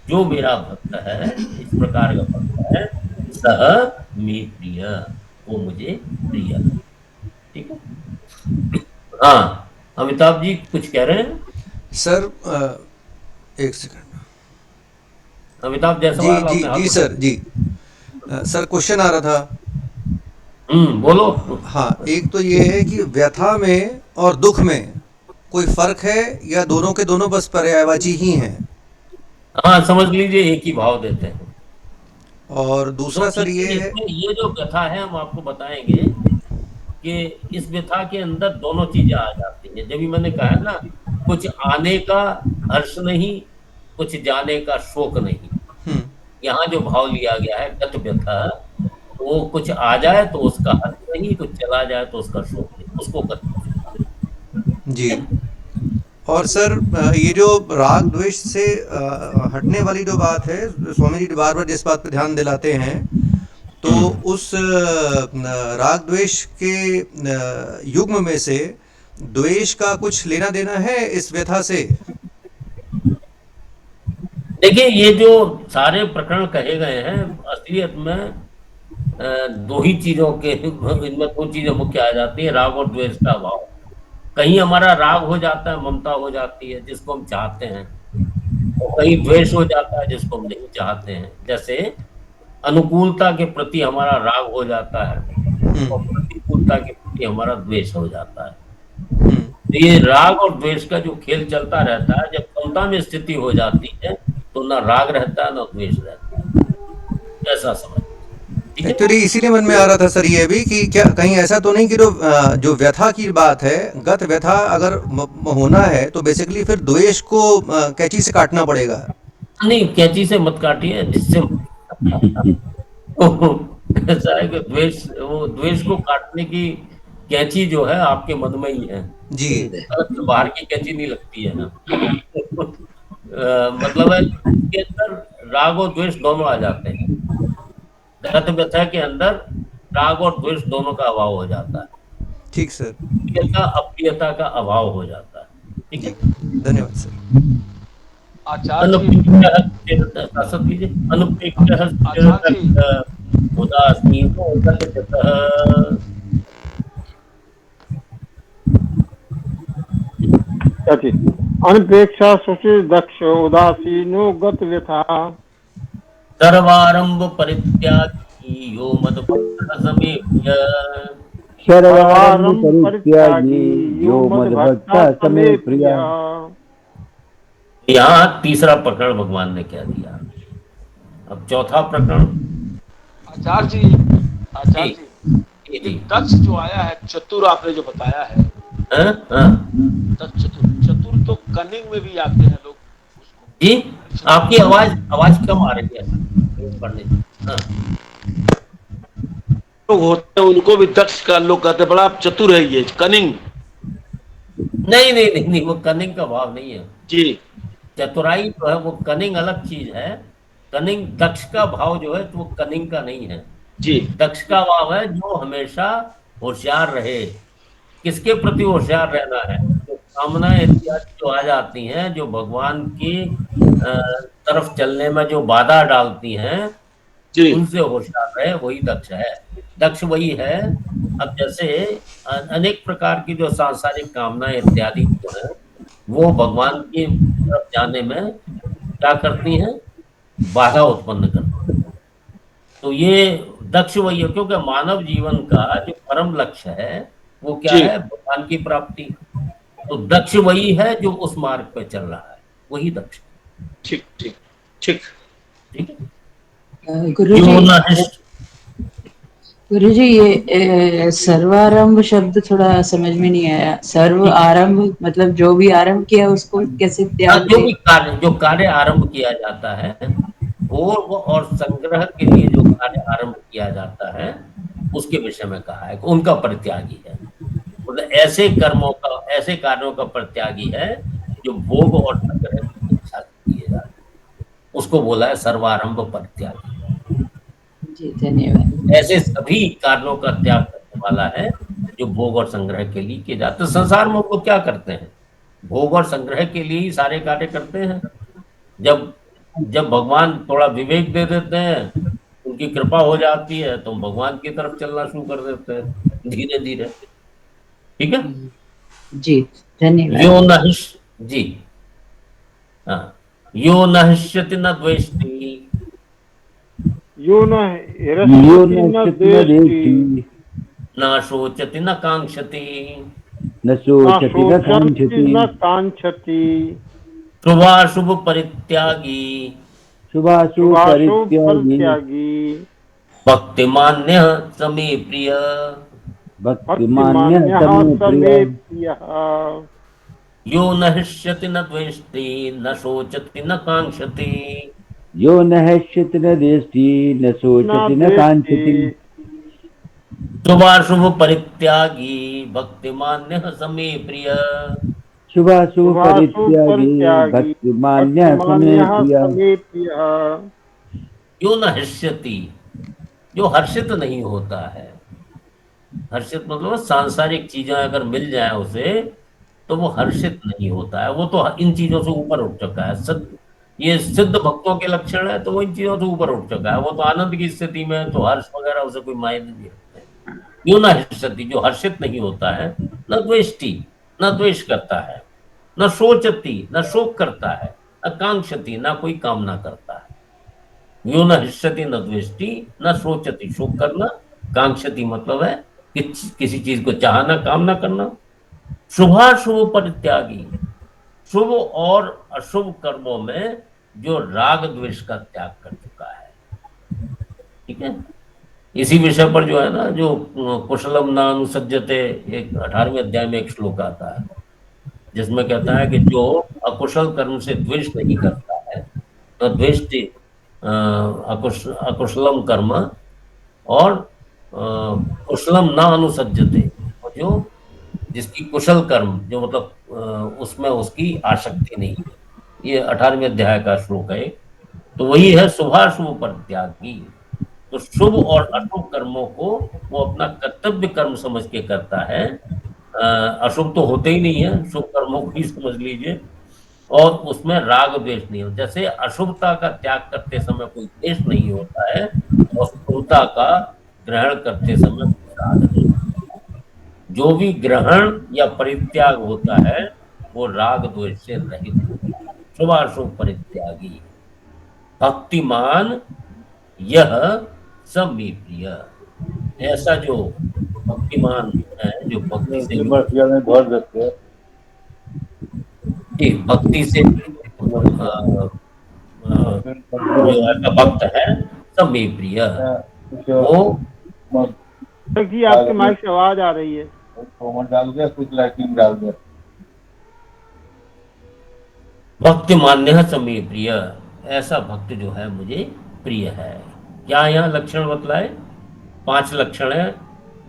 जो मेरा भक्त है, इस प्रकार का भक्त है, सह मे प्रिय, वो मुझे प्रिय है। ठीक है। हाँ, अमिताभ जी कुछ कह रहे हैं? सर एक सेकंड। अमिताभ जी जायसवाल, जी आपने जी सर, जी सर क्वेश्चन आ रहा था। बोलो। हाँ, एक तो ये है कि व्यथा में और दुख में कोई फर्क है या दोनों के दोनों बस पर्यायवाची ही हैं? हाँ, समझ लीजिए एक ही भाव देते हैं। और दूसरा तो सर ये है, इसमें ये जो व्यथा है हम आपको बताएंगे कि इस व्यथा के अंदर दोनों चीजें आ जाती हैं। जब भी मैंने कहा ना, कुछ आने का हर्ष नहीं, कुछ जाने का शोक नहीं। यहाँ जो भाव लिया गया है गत व्यथा, तो वो कुछ आ जाए तो उसका हर्ष नहीं, कुछ चला जाए तो उसका शोक नहीं, उसको गत व्यथा। जी। और सर ये जो राग द्वेष से हटने वाली जो बात है, स्वामी जी बार बार जिस बात पर ध्यान दिलाते हैं, तो उस राग द्वेष के युग्म में से द्वेष का कुछ लेना देना है इस व्यथा से? देखिए, ये जो सारे प्रकरण कहे गए हैं, असलियत में दो ही चीजों के, इनमें दो चीजें मुख्य आ जाती है, राग और द्वेष का भाव। कहीं हमारा राग हो जाता है, ममता हो जाती है जिसको हम चाहते हैं, और कहीं द्वेष हो जाता है जिसको हम नहीं चाहते हैं। जैसे अनुकूलता के प्रति हमारा राग हो जाता है और हम्म, प्रतिकूलता के प्रति हमारा द्वेष हो जाता है। हम्म। तो ये राग और द्वेष का जो खेल चलता रहता है, जब समता में स्थिति हो जाती है तो ना राग रहता है ना द्वेष रहता है, ऐसा समझ। ठीक है। एक्चुअली इसीलिए मन में आ रहा था सर ये भी कि क्या कहीं ऐसा तो नहीं कि जो व्यथा की बात है, गत व्यथा अगर होना है तो बेसिकली फिर द्वेष को कैंची से काटना पड़ेगा। नहीं, कैंची से मत काटिए, जिससे ऐसा है कि द्वेष को काटने की कैंची जो है आपके मन में ही है, जी। तो बाहर की कैंची नहीं लगती है ना। मतलब है इसके अंदर राग और द्वेष दोनों आ जाते हैं। गत व्यथा के अंदर राग और द्वेष दोनों का अभाव हो जाता है, ठीक सर। प्रियता अप्रियता का अभाव हो जाता है। ठीक है। ठीक, धन्यवाद सर। आचार्य जी, अनुप्रेक्षः कीजिए, अनुप्रेक्षः आचार्य जी, उदासीनो दलितः। क्या चीज? अनपेक्षा सुचिर दक्ष उदासीनो गत व्यथा सर्वारंभ परित्यागी यो मद्भक्तः समे प्रियः। सर्वारंभ परित्यागी यो मद्भक्तः समे प्रिया। यहाँ तीसरा प्रकरण भगवान ने क्या दिया। अब चौथा प्रकरण। आचार्य जी, आचार्य जी, जी। दक्ष जो आया है, चतुर आपने जो बताया है, हाँ? दक्ष चतुर, चतुर तो कनिंग में भी आते हैं लोग उसको। जी, आपकी आवाज कम आ रही है पढ़ने से। हाँ। लोग होते हैं उनको भी दक्ष का लोग कहते हैं, बड़ा आप चतुर है, ये कनिंग। नहीं नहीं नहीं नहीं, वो कनिंग का भाव नहीं है जी। चतुराई जो है वो कनिंग अलग चीज है। कनिंग दक्ष का भाव जो है तो वो कनिंग का नहीं है। जी। दक्ष का भाव है जो हमेशा होशियार रहे। किसके प्रति होशियार रहना है? जो कामनाएं इत्यादि जो आ जाती हैं, जो भगवान की तरफ चलने में जो बाधा डालती हैं, जी। उनसे होशियार रहे, वही दक्ष है। दक्ष वही है। अब जैसे अनेक प्रकार की जो सांसारिक कामनाएं इत्यादि जो है वो भगवान की तरफ जाने में क्या करती हैं? बाधा उत्पन्न करती हैं। तो ये दक्ष वही है, क्योंकि मानव जीवन का जो परम लक्ष्य है वो क्या जी। है? भगवान की प्राप्ति। तो दक्ष वही है जो उस मार्ग पे चल रहा है, वही दक्ष। ठीक ठीक ठीक। ठीक है। गुरुजी ये सर्वारंभ शब्द थोड़ा समझ में नहीं आया। सर्व आरंभ मतलब जो भी आरंभ किया उसको कैसे त्याग जो दे? भी जो कार्य आरंभ किया जाता है, भोग और संग्रह के लिए जो कार्य आरंभ किया जाता है उसके विषय में कहा है कि उनका परित्यागी है। मतलब ऐसे कर्मों का, ऐसे कार्यों का परित्यागी है जो भोग और संग्रह की इच्छा से किए जाते हैं, उसको बोला है सर्वारंभ परित्यागी। जी धन्यवाद। ऐसे सभी कार्यों का त्याग करने वाला है जो भोग और संग्रह के लिए किए जाते हैं। संसार में वो क्या करते हैं? भोग और संग्रह के लिए ही सारे कार्य करते हैं। जब जब भगवान थोड़ा विवेक दे देते हैं, उनकी कृपा हो जाती है, तो भगवान की तरफ चलना शुरू कर देते हैं धीरे धीरे। ठीक है। जी धन्यवाद। यो नहिष जी, हाँ, यो नहिष्यति न द्वेष्टि, यो न यो हिरस्यति न न द्वेष्टि देष्टि न शोचति न कांक्षति, न न शोचति न शोचन्ति न कांक्षति, कांक्षति, शुभाशुभ परित्यागी, शुभाशुभ शुभाशुभ परित्यागी, परित्यागी, भक्तिमान्य समे प्रिय, भक्तिमान्य भक्तिमान्यः समे समे प्रिय। प्रियः। यो न हृष्यति न द्वेष्टि न शोचति न कांक्षति, यो न हृष्यति न देष्टि न शोचति न कांक्षति, शुभाशुभ परित्यागी भक्तिमान्य समे प्रिय, शुभाशुभ शुभाशुभ परित्यागी परित्यागी, भक्तिमान्य समे भक्तिमान्यः प्रिय। समे प्रियः। यो न हृष्यति, जो हर्षित नहीं होता है। हर्षित मतलब सांसारिक चीजें अगर मिल जाए उसे तो वो हर्षित नहीं होता है, वो तो इन चीजों से ऊपर उठ चुका है। ये सिद्ध भक्तों के लक्षण है, तो वो इन चीजों से ऊपर उठ चुका है, वो तो आनंद की स्थिति में है, तो हर्ष वगैरह उसे कोई मायने नहीं रखते। यो न हर्षति, जो हर्षित नहीं होता है, न द्वेष्टि, न द्वेष करता है, न शोचति, न शोक करता है, न कांक्षति, न कोई कामना करता है। यो न हृष्यति न द्वेष्टि न शोचति, शोक करना, कांक्षति मतलब है कि किसी चीज को चाहना, कामना करना। शुभाशुभ परित्यागी, शुभ और अशुभ कर्मों में जो राग द्वेष का त्याग कर चुका है। ठीक है, इसी विषय पर जो है ना, जो कुशलम न अनुसज्जते, एक 18वें अध्याय में एक श्लोक आता है जिसमें कहता है कि जो अकुशल कर्म से द्वेष नहीं करता है, न द्वेष्टि अकुशलम कर्म, और कुशलम न अनुसज्जते, और जो जिसकी कुशल कर्म जो मतलब उसमें उसकी आसक्ति नहीं है। ये 18वें अध्याय का श्लोक है। तो वही है शुभाशुभ परित्यागी। तो शुभ और अशुभ कर्मों को वो अपना कर्तव्य कर्म समझ के करता है। अशुभ तो होते ही नहीं है, शुभ कर्मों को ही समझ लीजिए, और उसमें राग द्वेष नहीं हो। जैसे अशुभता का त्याग करते समय कोई द्वेष नहीं होता है, और शुभता का ग्रहण करते समय कोई राग नहीं होता। जो भी ग्रहण या परित्याग होता है वो राग द्वेष से रहित होता है। शुभाशुभ परित्यागी भक्तिमान यह सब में प्रिय। ऐसा जो भक्तिमान है, जो भक्ति से भक्ति से जो ऐसा भक्त है सब में प्रिय, वो जी आपके माइक से आवाज आ रही है। भक्ति मान्य है सब में प्रिय, ऐसा भक्त जो है मुझे प्रिय है। क्या यहाँ लक्षण बतलाए? 5 लक्षण है।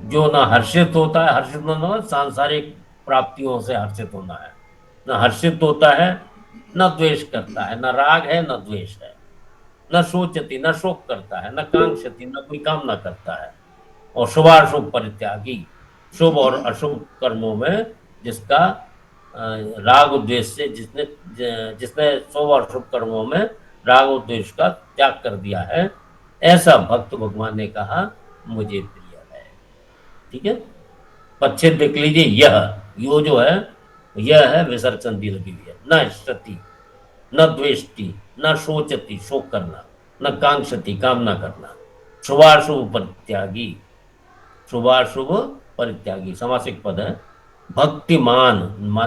जो ना हर्षित होता है, हर्षित होना सांसारिक प्राप्तियों से हर्षित होना है, न हर्षित होता है, न द्वेष करता है, न राग है न द्वेष है, न शोचति न शोक करता है, न कांक्षति न कोई कामना करता है, और शुभाशुभ परित्यागी, शुभ और अशुभ कर्मों में जिसका राग द्वेष से जिसने शुभ और शुभ कर्मों में राग और द्वेष का त्याग कर दिया है, ऐसा भक्त भगवान ने कहा मुझे प्रिय है। ठीक है, पच्छेद देख लीजिए। यह यो जो है, यह है विसर्ग संधि लगी हुई है। न हृष्यति न द्वेष्टि न शोचति, शोक करना, न कांक्षति कामना करना, शुभाशुभ परित्यागी, शुभाशुभ परित्यागी समासिक पद है। भक्तिमान,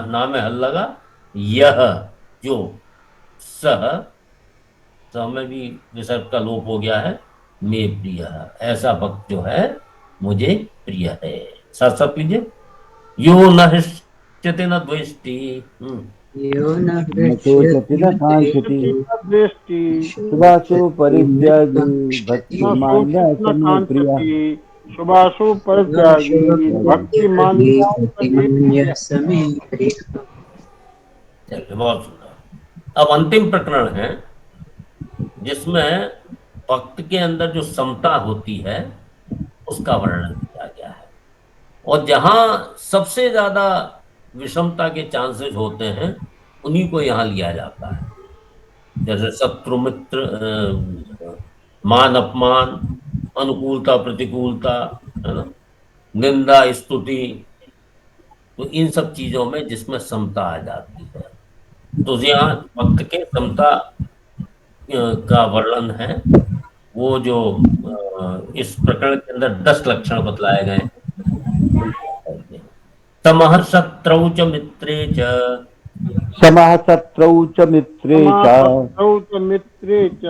नाम में हल लगा, यह जो, सह में भी विसर्ग का लोप हो गया है, में प्रिय, ऐसा भक्त जो है मुझे प्रिय है। साथ साथ लीजिए। यो न हृष्यति न द्वेष्टि, यो न शोचति न कांक्षति, शुभाशुभ परित्यागी भक्तिमान यः स मे प्रियः। शुभाशुभ परित्यागी भक्तिमान बहुत सुंदर। अब अंतिम प्रकरण है जिसमें भक्त के अंदर जो समता होती है उसका वर्णन किया गया है, और जहां सबसे ज्यादा विषमता के चांसेस होते हैं उन्हीं को यहाँ लिया जाता है। जैसे शत्रु मित्र, मान अपमान, अनुकूलता प्रतिकूलता, है ना, निंदा स्तुति, तो इन सब चीजों में जिसमें समता आ जाती है, तो यहाँ भक्त के समता का वर्णन है। वो जो इस प्रकरण के अंदर 10 लक्षण बतलाए गए। समः शत्रौ च मित्रे च, समः शत्रौ च मित्रे च,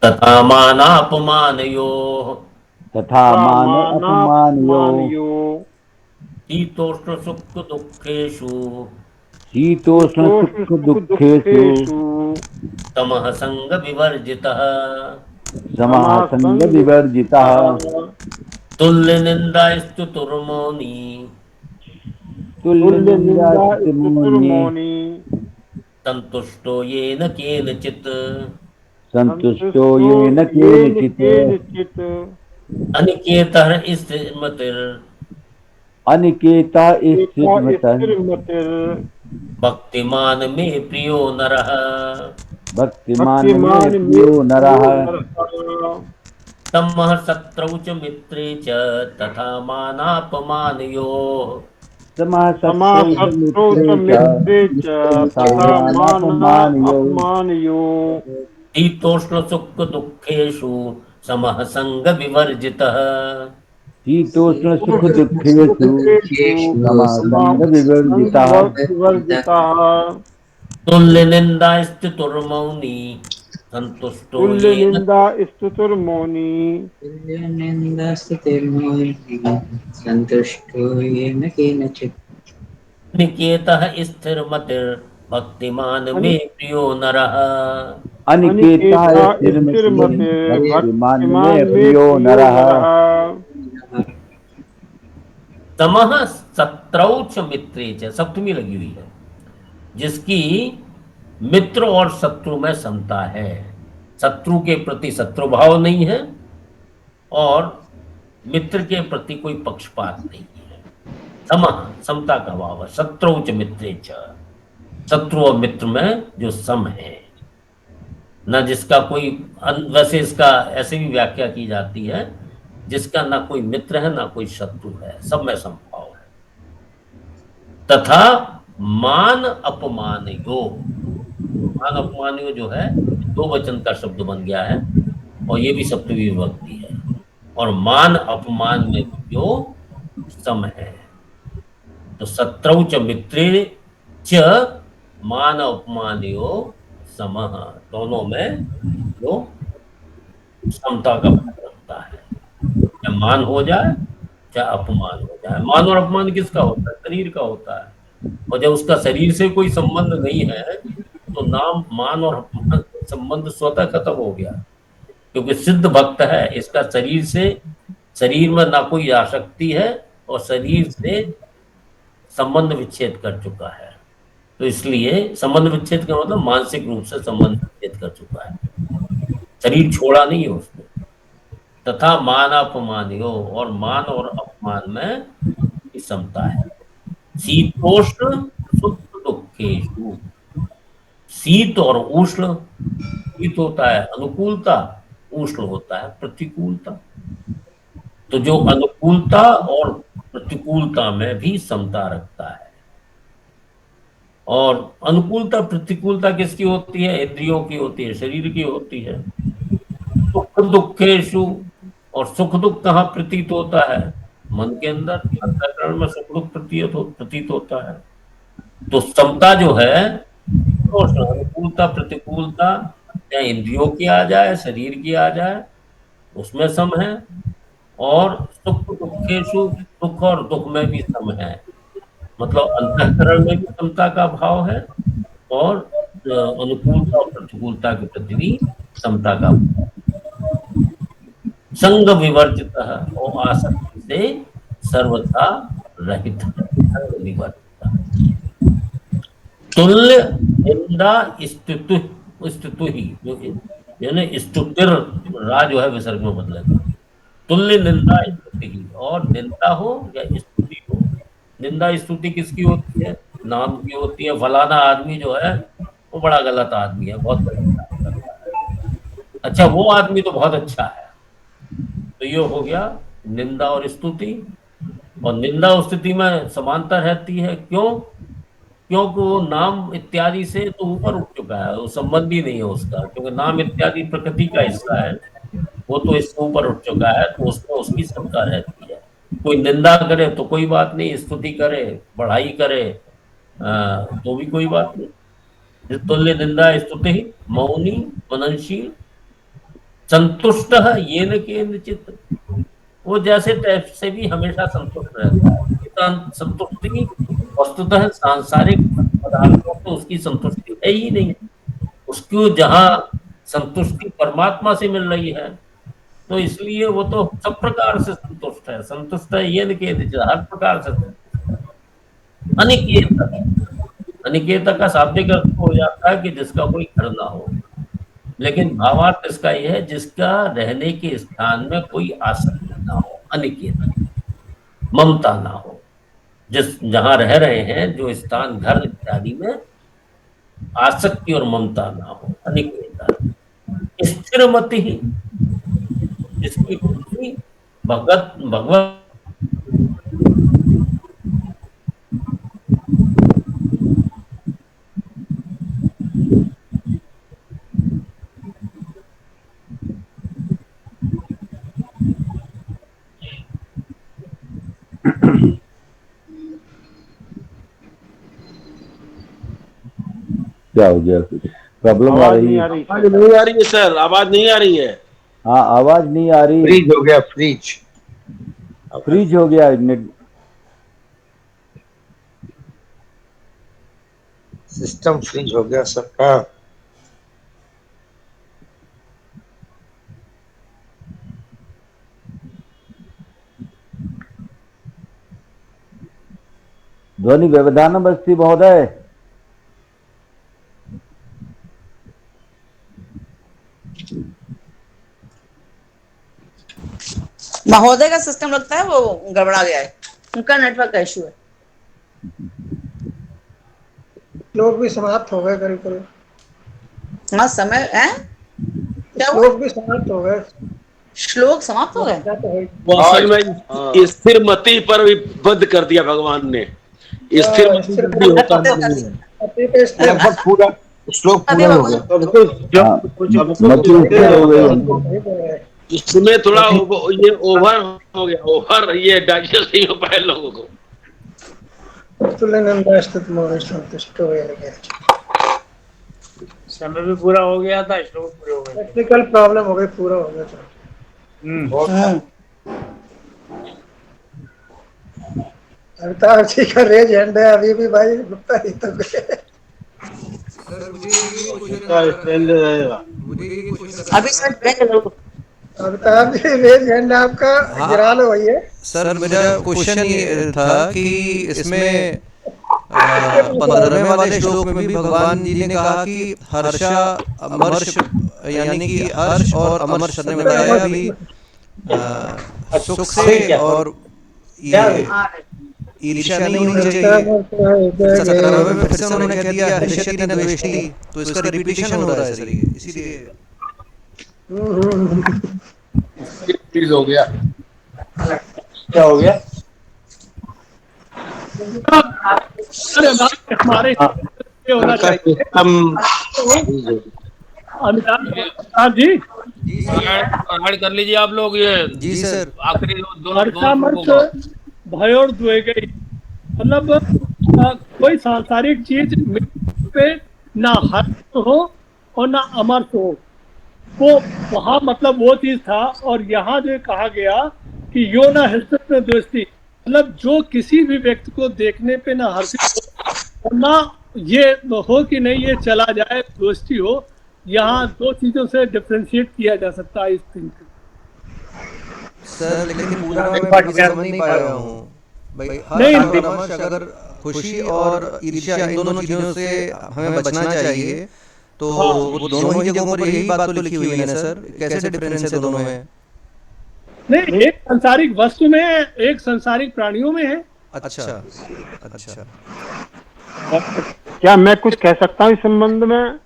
तथा मानापमानयोः, तथा मान अपमानयोः, शीतोष्ण सुख दुःखेषु, शीतोष्ण सुख दुःखेषु, समः संग विवर्जितः, समः संग विवर्जितः, तुल्य निंदा स्तुतिर्मौनी, तुल्य निंदा स्तुतिर्मौनी, संतुष्टो येन केनचित्, संतुष्टो येन केनचित्, अनिकेतः स्थिरमतिर्, अनिकेतः स्थिरमतिर्, भक्तिमान मे प्रियो नरः, भक्तिमान मे प्रियो नरः। समः शत्रौ च मित्रे च तथा मानापमानयोः, समः शत्रौ च मित्रे च तथा मानापमानयोः, शीतोष्ण सुख दुखेषु समः संग विवर्जितः। शीतोष्ण सुख दुखेषु समः संग विवर्जितः। विवर्जितः। तुल्य निंदा स्तुतिर्मौनी संतुष्टो तुल्य येन। निंदा स्तुतिर्मौनी। निन्दास्तुतिर्मौनी सन्तुष्टो येन केनचित्। निकेतः स्थिरमतिर् भक्तिमान मे प्रियो नरः। अनिकेता अनिकेता स्थिरमति स्थिरमते भक्तिमान भक्तिमान में में प्रियो प्रियो नरः। नरः। समः शत्रौ च मित्रे च, सप्तमी लगी हुई है, जिसकी मित्र और शत्रु में समता है। शत्रु के प्रति शत्रु भाव नहीं है और मित्र के प्रति कोई पक्षपात नहीं है। समः, समता का भाव है। शत्रौ च मित्रे च, शत्रु और मित्र में जो सम है, न जिसका कोई वैसे इसका ऐसे भी व्याख्या की जाती है, जिसका ना कोई मित्र है ना कोई शत्रु है, सब में समभाव है। तथा मान अपमान योग, मान अपमान योग जो है दो वचन का शब्द बन गया है और ये भी सप्तमी विभक्ति है। और मान अपमान में जो सम है, तो शत्रु च मित्रे च मान अपमानयो समः, दोनों में जो समता का भाव रखता है। चाहे मान हो जाए चाहे अपमान हो जाए। मान और अपमान किसका होता है? शरीर का होता है। और जब उसका शरीर से कोई संबंध नहीं है तो नाम मान और अपमान संबंध स्वतः खत्म हो गया, क्योंकि सिद्ध भक्त है, इसका शरीर से, शरीर में ना कोई आसक्ति है और शरीर से संबंध विच्छेद कर चुका है। तो इसलिए संबंध विच्छेद का मतलब मानसिक रूप से संबंध विच्छेद कर चुका है, शरीर छोड़ा नहीं है उसने। तथा मान अपमानियो, और मान और अपमान में समता है। शीतोष्ण सुख दुखेषु, शीत और उष्ण, शीत होता है अनुकूलता, उष्ण होता है प्रतिकूलता। तो जो अनुकूलता और प्रतिकूलता में भी समता रखता है। और अनुकूलता प्रतिकूलता किसकी होती है? इंद्रियों की होती है, शरीर की होती है। सुख दुखेषु, और सुख दुख कहाँ प्रतीत होता है? मन के अंदर, अंतःकरण में सुख दुख प्रतीत होता है। तो समता जो है, तो अनुकूलता प्रतिकूलता चाहे इंद्रियों की आ जाए शरीर की आ जाए, उसमें सम है। और सुख दुखेषु, सुख और दुख में भी सम है, मतलब अंतःकरण में भी समता का भाव है और अनुकूलता और प्रतिकूलता के प्रति भी समता का भाव। संग विवर्जित और आसक्ति से सर्वथा रहित है। संग विवर्जित, तुल्य निंदा स्तुति, स्तुतु ही यानी स्तुतिर रा जो है विसर्ग में बदलेगा। तुल्य निंदा स्तुति ही, और निंदा हो या स्तुति हो, निंदा स्तुति किसकी होती है? नाम की होती है। फलाना आदमी जो है वो बड़ा गलत आदमी है, बहुत गलत काम करता है। अच्छा, वो आदमी तो बहुत अच्छा है, तो ये हो गया निंदा और स्तुति। और निंदा और स्तुति में समानता रहती है, क्यों? क्योंकि वो नाम इत्यादि से तो ऊपर उठ चुका है, वो संबंध ही नहीं है उसका, क्योंकि नाम इत्यादि प्रकृति का हिस्सा है, वो तो इससे ऊपर उठ चुका है, तो उसमें उसकी समता रहती है। कोई निंदा करे तो कोई बात नहीं, स्तुति करे, बढ़ाई करे तो भी कोई बात नहीं। तुल्य निंदा स्तुति मौनी मननशील संतुष्ट ये न केनचित, वो जैसे तैसे भी हमेशा संतुष्ट रहता है। संतुष्टि वस्तुतः सांसारिक पदार्थों तो उसकी संतुष्टि है ही नहीं, उसको जहाँ संतुष्टि परमात्मा से मिल रही है, तो इसलिए वो तो सब प्रकार से संतुष्ट है। संतुष्ट है ये न केनचित, हर प्रकार से संतुष्ट है। अनिकेत, अनिकेत का शाब्दिक अर्थ हो जाता है कि जिसका कोई घर ना हो, लेकिन भावार्थ इसका यह है जिसका रहने के स्थान में कोई आसक्ति ना हो। अनिकेत, ममता ना हो, जिस जहां रह रहे हैं जो स्थान घर इत्यादि में आसक्ति और ममता ना हो। अनिकेत स्थिरमति ही, जिसकी बुद्धि भगवत क्या हो गया? प्रॉब्लम आ आवाज रही नहीं है? आ रही आवाज नहीं आ रही है सर, आवाज नहीं आ रही है। हाँ, आवाज नहीं आ रही। फ्रीज हो गया, फ्रीज। फ्रीज हो गया नेट। सिस्टम फ्रीज हो गया सबका। ध्वनि व्यवधानम अस्ति महोदय। महोदय का सिस्टम लगता है वो गड़बड़ा गया है, उनका नेटवर्क का इशू है। लोग भी समाप्त हो गए करीब करीब। हाँ समय है, क्या हुआ? लोग भी समाप्त हो गए। श्लोक समाप्त हो गए। वो असल में स्थिर मति पर भी बद्ध कर दिया भगवान ने। स्थिर मति जल्दी होता नहीं है। लगभग पूरा श्लोक पूरा हो गया। इसमें थोड़ा ये ओवर हो गया, ओवर ये डाइजेस्ट नहीं हो पाए लोगों को। समय भी पूरा हो गया था, श्लोक पूरे हो गए। टेक्निकल प्रॉब्लम हो गई, पूरा हो गया था। अमिताभ जी का रेज हैंड है अभी भी भाई, रुकता नहीं तो अभी sir Amitabh ji raise hand आपका गिरा लो भैया। सर मेरा क्वेश्चन ये था कि इसमें 15वें वाले श्लोक में भी भगवान जी ने कहा कि हर्षा अमर्ष, यानी कि हर्ष और अमर्ष ने बताया भी सुख से और ये ईर्ष्या नहीं होनी चाहिए। 17वें में फिर से उन्होंने कह दिया हर्षति न द्वेष्टि, तो इसका रिपीटिशन हो रहा है सर ये, इसीलिए फ्रीज हो गया। क्या हो गया? हमारे होना चाहिए। अमिताभ जी ऐड कर लीजिए आप लोग ये। जी सर। आखिरी हर्षामर्ष भय और द्वेग, मतलब कोई सांसारिक चीज पे ना हर्ष हो और ना अमर्ष हो, वो वहाँ मतलब वो चीज था। और यहाँ जो कहा गया कि यो ना हर्षित न द्वेष्टि, मतलब जो किसी भी व्यक्ति को देखने पे ना हर्षित हो और ना ये हो कि नहीं ये चला जाए द्वेष्टि हो। यहाँ दो चीजों से डिफरेंशिएट किया जा सकता है इस थिंग को। सर लेकिन पूरा मैं समझ नहीं पाया हूँ भाई। हर्ष अगर खुशी और ईर्ष्या इन दोनों चीजों से हमें बचना चाहिए, तो वो दोनों ही जगहों पर यही बात तो लिखी हुई है ना सर, कैसे डिफरेंस है दोनों में? नहीं, एक संसारिक वस्तु में है, एक संसारिक प्राणियों में है। अच्छा अच्छा। क्या मैं कुछ कह सकता हूँ इस संबंध में?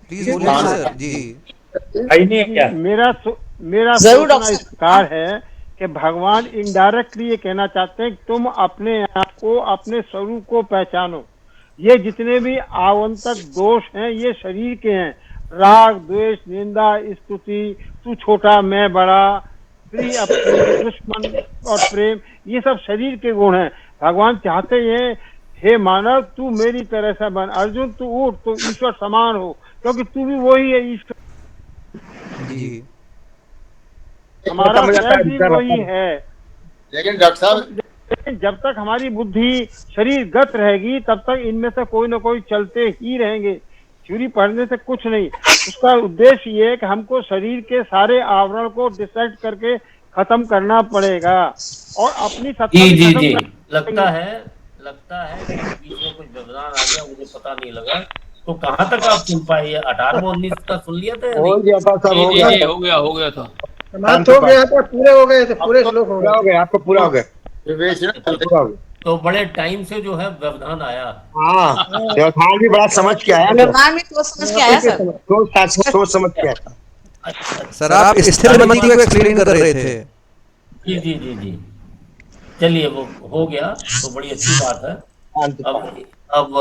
प्लीज बोलिए सर जी। क्या मेरा सोचना इस प्रकार है कि भगवान इनडायरेक्टली ये कहना चाहते हैं कि तुम अपने आप को, अपने स्वरूप को पहचानो। ये जितने भी आवंतक दोष हैं ये शरीर के हैं। राग, द्वेष, निंदा, स्तुति, तू छोटा मैं बड़ा, प्रिय अप्रिय, दुश्मन और प्रेम, ये सब शरीर के गुण हैं। भगवान चाहते हैं हे मानव तू मेरी तरह से बन, अर्जुन तू उठ, तो ईश्वर समान हो, क्योंकि तू भी वही है ईश्वर जी। हमारा भी वही है। लेकिन डॉक्टर साहब, जब तक हमारी बुद्धि शरीर गत रहेगी तब तक इनमें से कोई ना कोई चलते ही रहेंगे। थ्योरी पढ़ने से कुछ नहीं, उसका उद्देश्य ये है कि हमको शरीर के सारे आवरण को डिसाइड करके खत्म करना पड़ेगा और अपनी सत्ता जी लगता है कि बीच में कुछ व्यवधान आ गया, मुझे पता नहीं लगा। तो कहाँ तक आप सुन पाए? 18-19 का सुन लिया था? हो गया था, सब हो गया था, समाप्त हो गया था, पूरे हो गए थे, पूरे श्लोक हो गए, आपको पूरा हो गया। तो बड़े टाइम से जो है व्यवधान आया। हाँ, व्यवधान भी बड़ा समझ के आया। व्यवधान भी सोच समझ के आया सर, सोच समझ के आया। सर आप स्थिर मति को एक्सप्लेन कर रहे थे। जी चलिए वो हो गया तो बड़ी अच्छी बात है। अब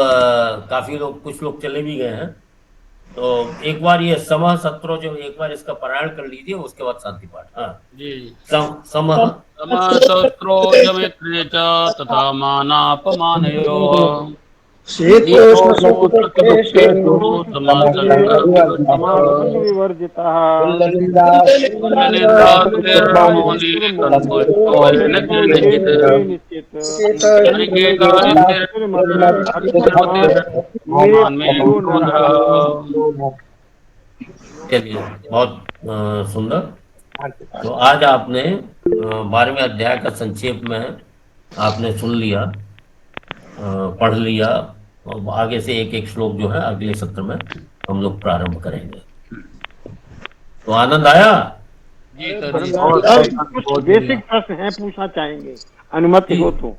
काफी लोग, कुछ लोग चले भी गए हैं, तो एक बार ये समः सत्रो जो एक बार इसका पारायण कर लीजिए, उसके बाद शांति पाठ। हाँ जी। समः समासत्रोऽयमित्रे च तथा मानापमानयोः शीतोष्णसुखदुःखेषु समासंग विवर्जितः चलिए, बहुत सुंदर। तो आज आपने 12वें अध्याय का संक्षेप में आपने सुन लिया, पढ़ लिया, और आगे से एक एक श्लोक जो है अगले सत्र में हम लोग प्रारंभ करेंगे। तो आनंद आया? जी सर, कुछ बेसिक प्रश्न है पूछना चाहेंगे, अनुमति हो तो।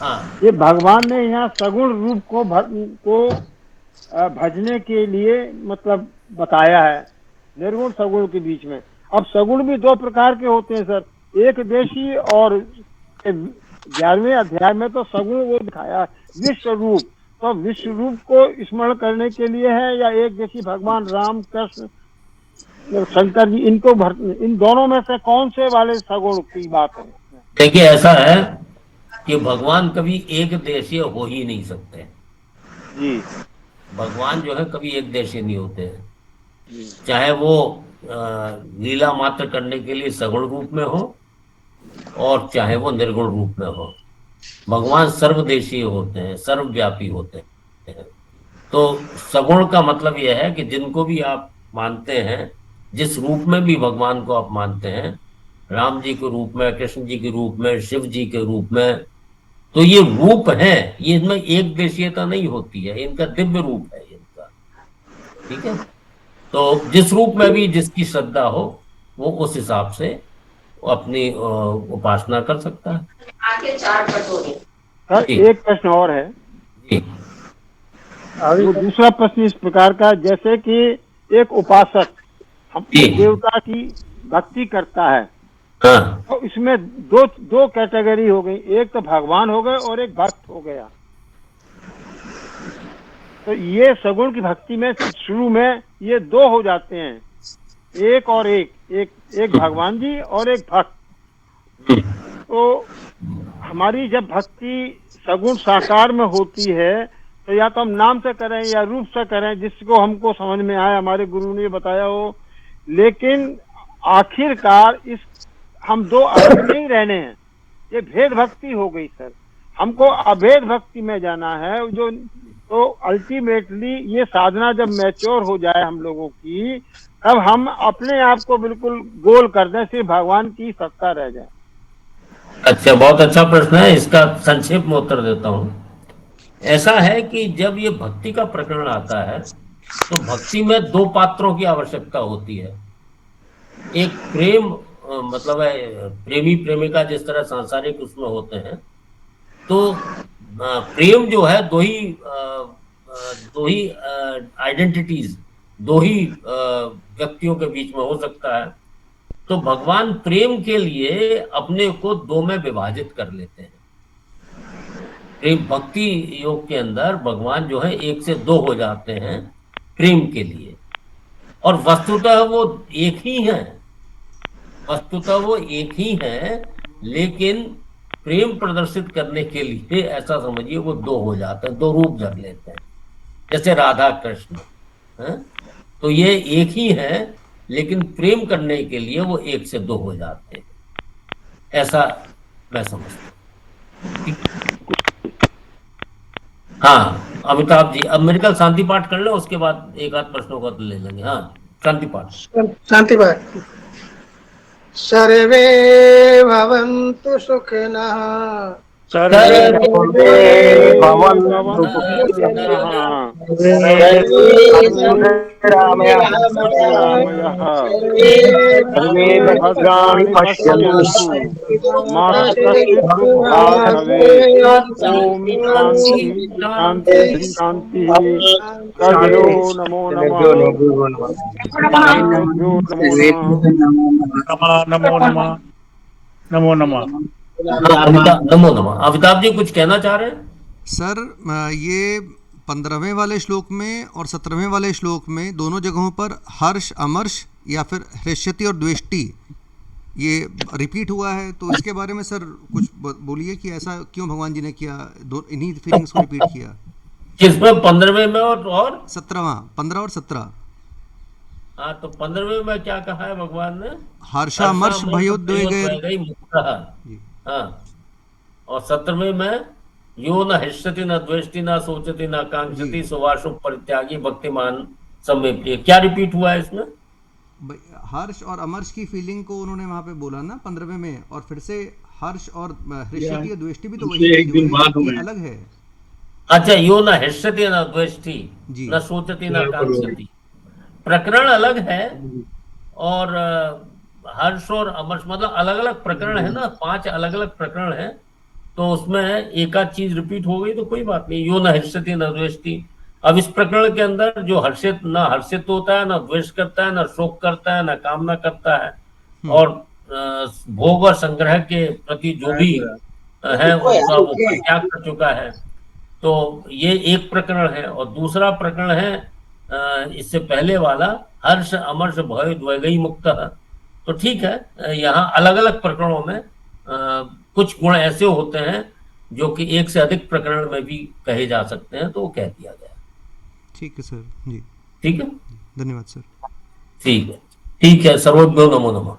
हाँ, ये भगवान ने यहाँ सगुण रूप को भजने के लिए मतलब बताया है, निर्गुण सगुण के बीच में। अब सगुण भी दो प्रकार के होते हैं सर, एक देशी और 11वें अध्याय में तो सगुण वो दिखाया विश्व रूप। तो विश्व रूप को स्मरण करने के लिए है या एक देशी भगवान राम कृष्ण शंकर जी, इन दोनों में से कौन से वाले सगुण की बात है? देखिए, ऐसा है कि भगवान कभी एक देशीय हो ही नहीं सकते जी। भगवान जो है कभी एक देशीय नहीं होते हैं, चाहे वो लीला मात्र करने के लिए सगुण रूप में हो और चाहे वो निर्गुण रूप में हो। भगवान सर्वदेशीय होते हैं, सर्वव्यापी होते हैं। तो सगुण का मतलब यह है कि जिनको भी आप मानते हैं, जिस रूप में भी भगवान को आप मानते हैं, राम जी के रूप में, कृष्ण जी के रूप में, शिव जी के रूप में, तो ये रूप है, ये इनमें एक देशीयता नहीं होती है, इनका दिव्य रूप है इनका। ठीक है, तो जिस रूप में भी जिसकी श्रद्धा हो वो उस हिसाब से अपनी उपासना कर सकता है। आगे 4 कटोरे। सर, एक प्रश्न और है। वो दूसरा प्रश्न इस प्रकार का, जैसे कि एक उपासक अपने देवता की भक्ति करता है, तो इसमें दो कैटेगरी हो गई, एक तो भगवान हो गए और एक भक्त हो गया। तो ये सगुण की भक्ति में शुरू में ये दो हो जाते हैं, एक और एक भगवान जी और एक भक्त। तो हमारी जब भक्ति सगुण साकार में होती है तो या तो हम नाम से करें या रूप से करें, जिसको हमको समझ में आए, हमारे गुरु ने बताया हो, लेकिन आखिरकार इस हम दो अलग नहीं रहने हैं, ये भेद भक्ति हो गई सर। हमको अभेद भक्ति में जाना है जो, तो अल्टीमेटली ये साधना जब मैच्योर हो जाए हम लोगों की, तब हम अपने आप को बिल्कुल गोल कर दें, सिर्फ भगवान की सत्ता रह जाए। अच्छा, बहुत अच्छा प्रश्न है, इसका संक्षेप में उत्तर देता हूँ। ऐसा है कि जब ये भक्ति का प्रकरण आता है तो भक्ति में दो पात्रों की आवश्यकता होती है। एक प्रेम, मतलब है प्रेमी प्रेमिका जिस तरह सांसारिक उसमें होते हैं, तो प्रेम जो है दो ही आइडेंटिटीज, दो ही व्यक्तियों के बीच में हो सकता है। तो भगवान प्रेम के लिए अपने को दो में विभाजित कर लेते हैं। प्रेम भक्ति योग के अंदर भगवान जो है एक से दो हो जाते हैं प्रेम के लिए, और वस्तुतः वो एक ही है, वस्तुतः वो एक ही है, लेकिन प्रेम प्रदर्शित करने के लिए ऐसा समझिए वो दो हो जाते हैं, दो रूप धर लेते हैं, जैसे राधा कृष्ण है। तो ये एक ही है, लेकिन प्रेम करने के लिए वो एक से दो हो जाते हैं, ऐसा मैं समझता हूँ। हाँ अमिताभ जी, अब मेरे ख्याल शांति पाठ कर लो, उसके बाद एक आध प्रश्नों का ले लेंगे। हाँ, शांति पाठ। शांति पाठ। सर्वे भवन्तु सुखिनः, सर्वे भवन्तु सुखिनः, सर्वे भद्राणि पश्यन्तु मा कश्चित् दुःखात् भवेत्। ओम शांति शांति शांति। सर्वो नमो नमः। नमो नमः। नमो नमः। नमो नमः। अमिताभ जी कुछ कहना चाह रहे हैं? सर, ये 15वें वाले श्लोक में और 17वें वाले श्लोक में दोनों जगहों पर हर्ष अमर्ष या फिर हृष्यति और द्वेष्टि ये रिपीट हुआ है, तो इसके बारे में सर कुछ बोलिए कि ऐसा क्यों भगवान जी ने किया, दो इन्हीं फीलिंग्स को रिपीट किया। किसमें 15वें में और 17वां, 15 और 17। हाँ, तो 15वें में क्या कहा है भगवान ने? हर्षामर्ष भयोद्वेगैर। हाँ, और 17वें में यो न हृष्यति न द्वेष्टि न सोचति न कांक्षति सुवासु परित्यागी भक्तिमान समय प्रिय। क्या रिपीट हुआ है इसमें? हर्ष और अमर्ष की फीलिंग को उन्होंने वहां पे बोला ना 15वें में, और फिर से हर्ष और हृष्यति और द्वेष्टि भी तो वही एक दिन बाद हुए अलग है। अच्छा, यो न हृष्यति न द्वेष्टि न सोचति न कांक्षति, प्रकरण अलग है। और हर्ष और अमर्ष मतलब अलग अलग प्रकरण है ना, 5 अलग अलग प्रकरण है, तो उसमें एक आध चीज रिपीट हो गई तो कोई बात नहीं। यो न हर्षति न द्वेष्टि, अब इस प्रकरण के अंदर जो हर्षित होता है, न द्वेष करता है, न शोक करता है, न कामना करता है, और भोग और संग्रह के प्रति जो भी है उनका वो त्याग कर चुका है। तो ये एक प्रकरण है। और दूसरा प्रकरण है इससे पहले वाला हर्ष अमर्ष भय द्वैगई मुक्त। तो ठीक है, यहाँ अलग अलग प्रकरणों में कुछ गुण ऐसे होते हैं जो कि एक से अधिक प्रकरण में भी कहे जा सकते हैं, तो वो कह दिया गया। ठीक है सर जी। ठीक है, धन्यवाद सर। ठीक है, ठीक है। सर्वभ्यो नमो नमः।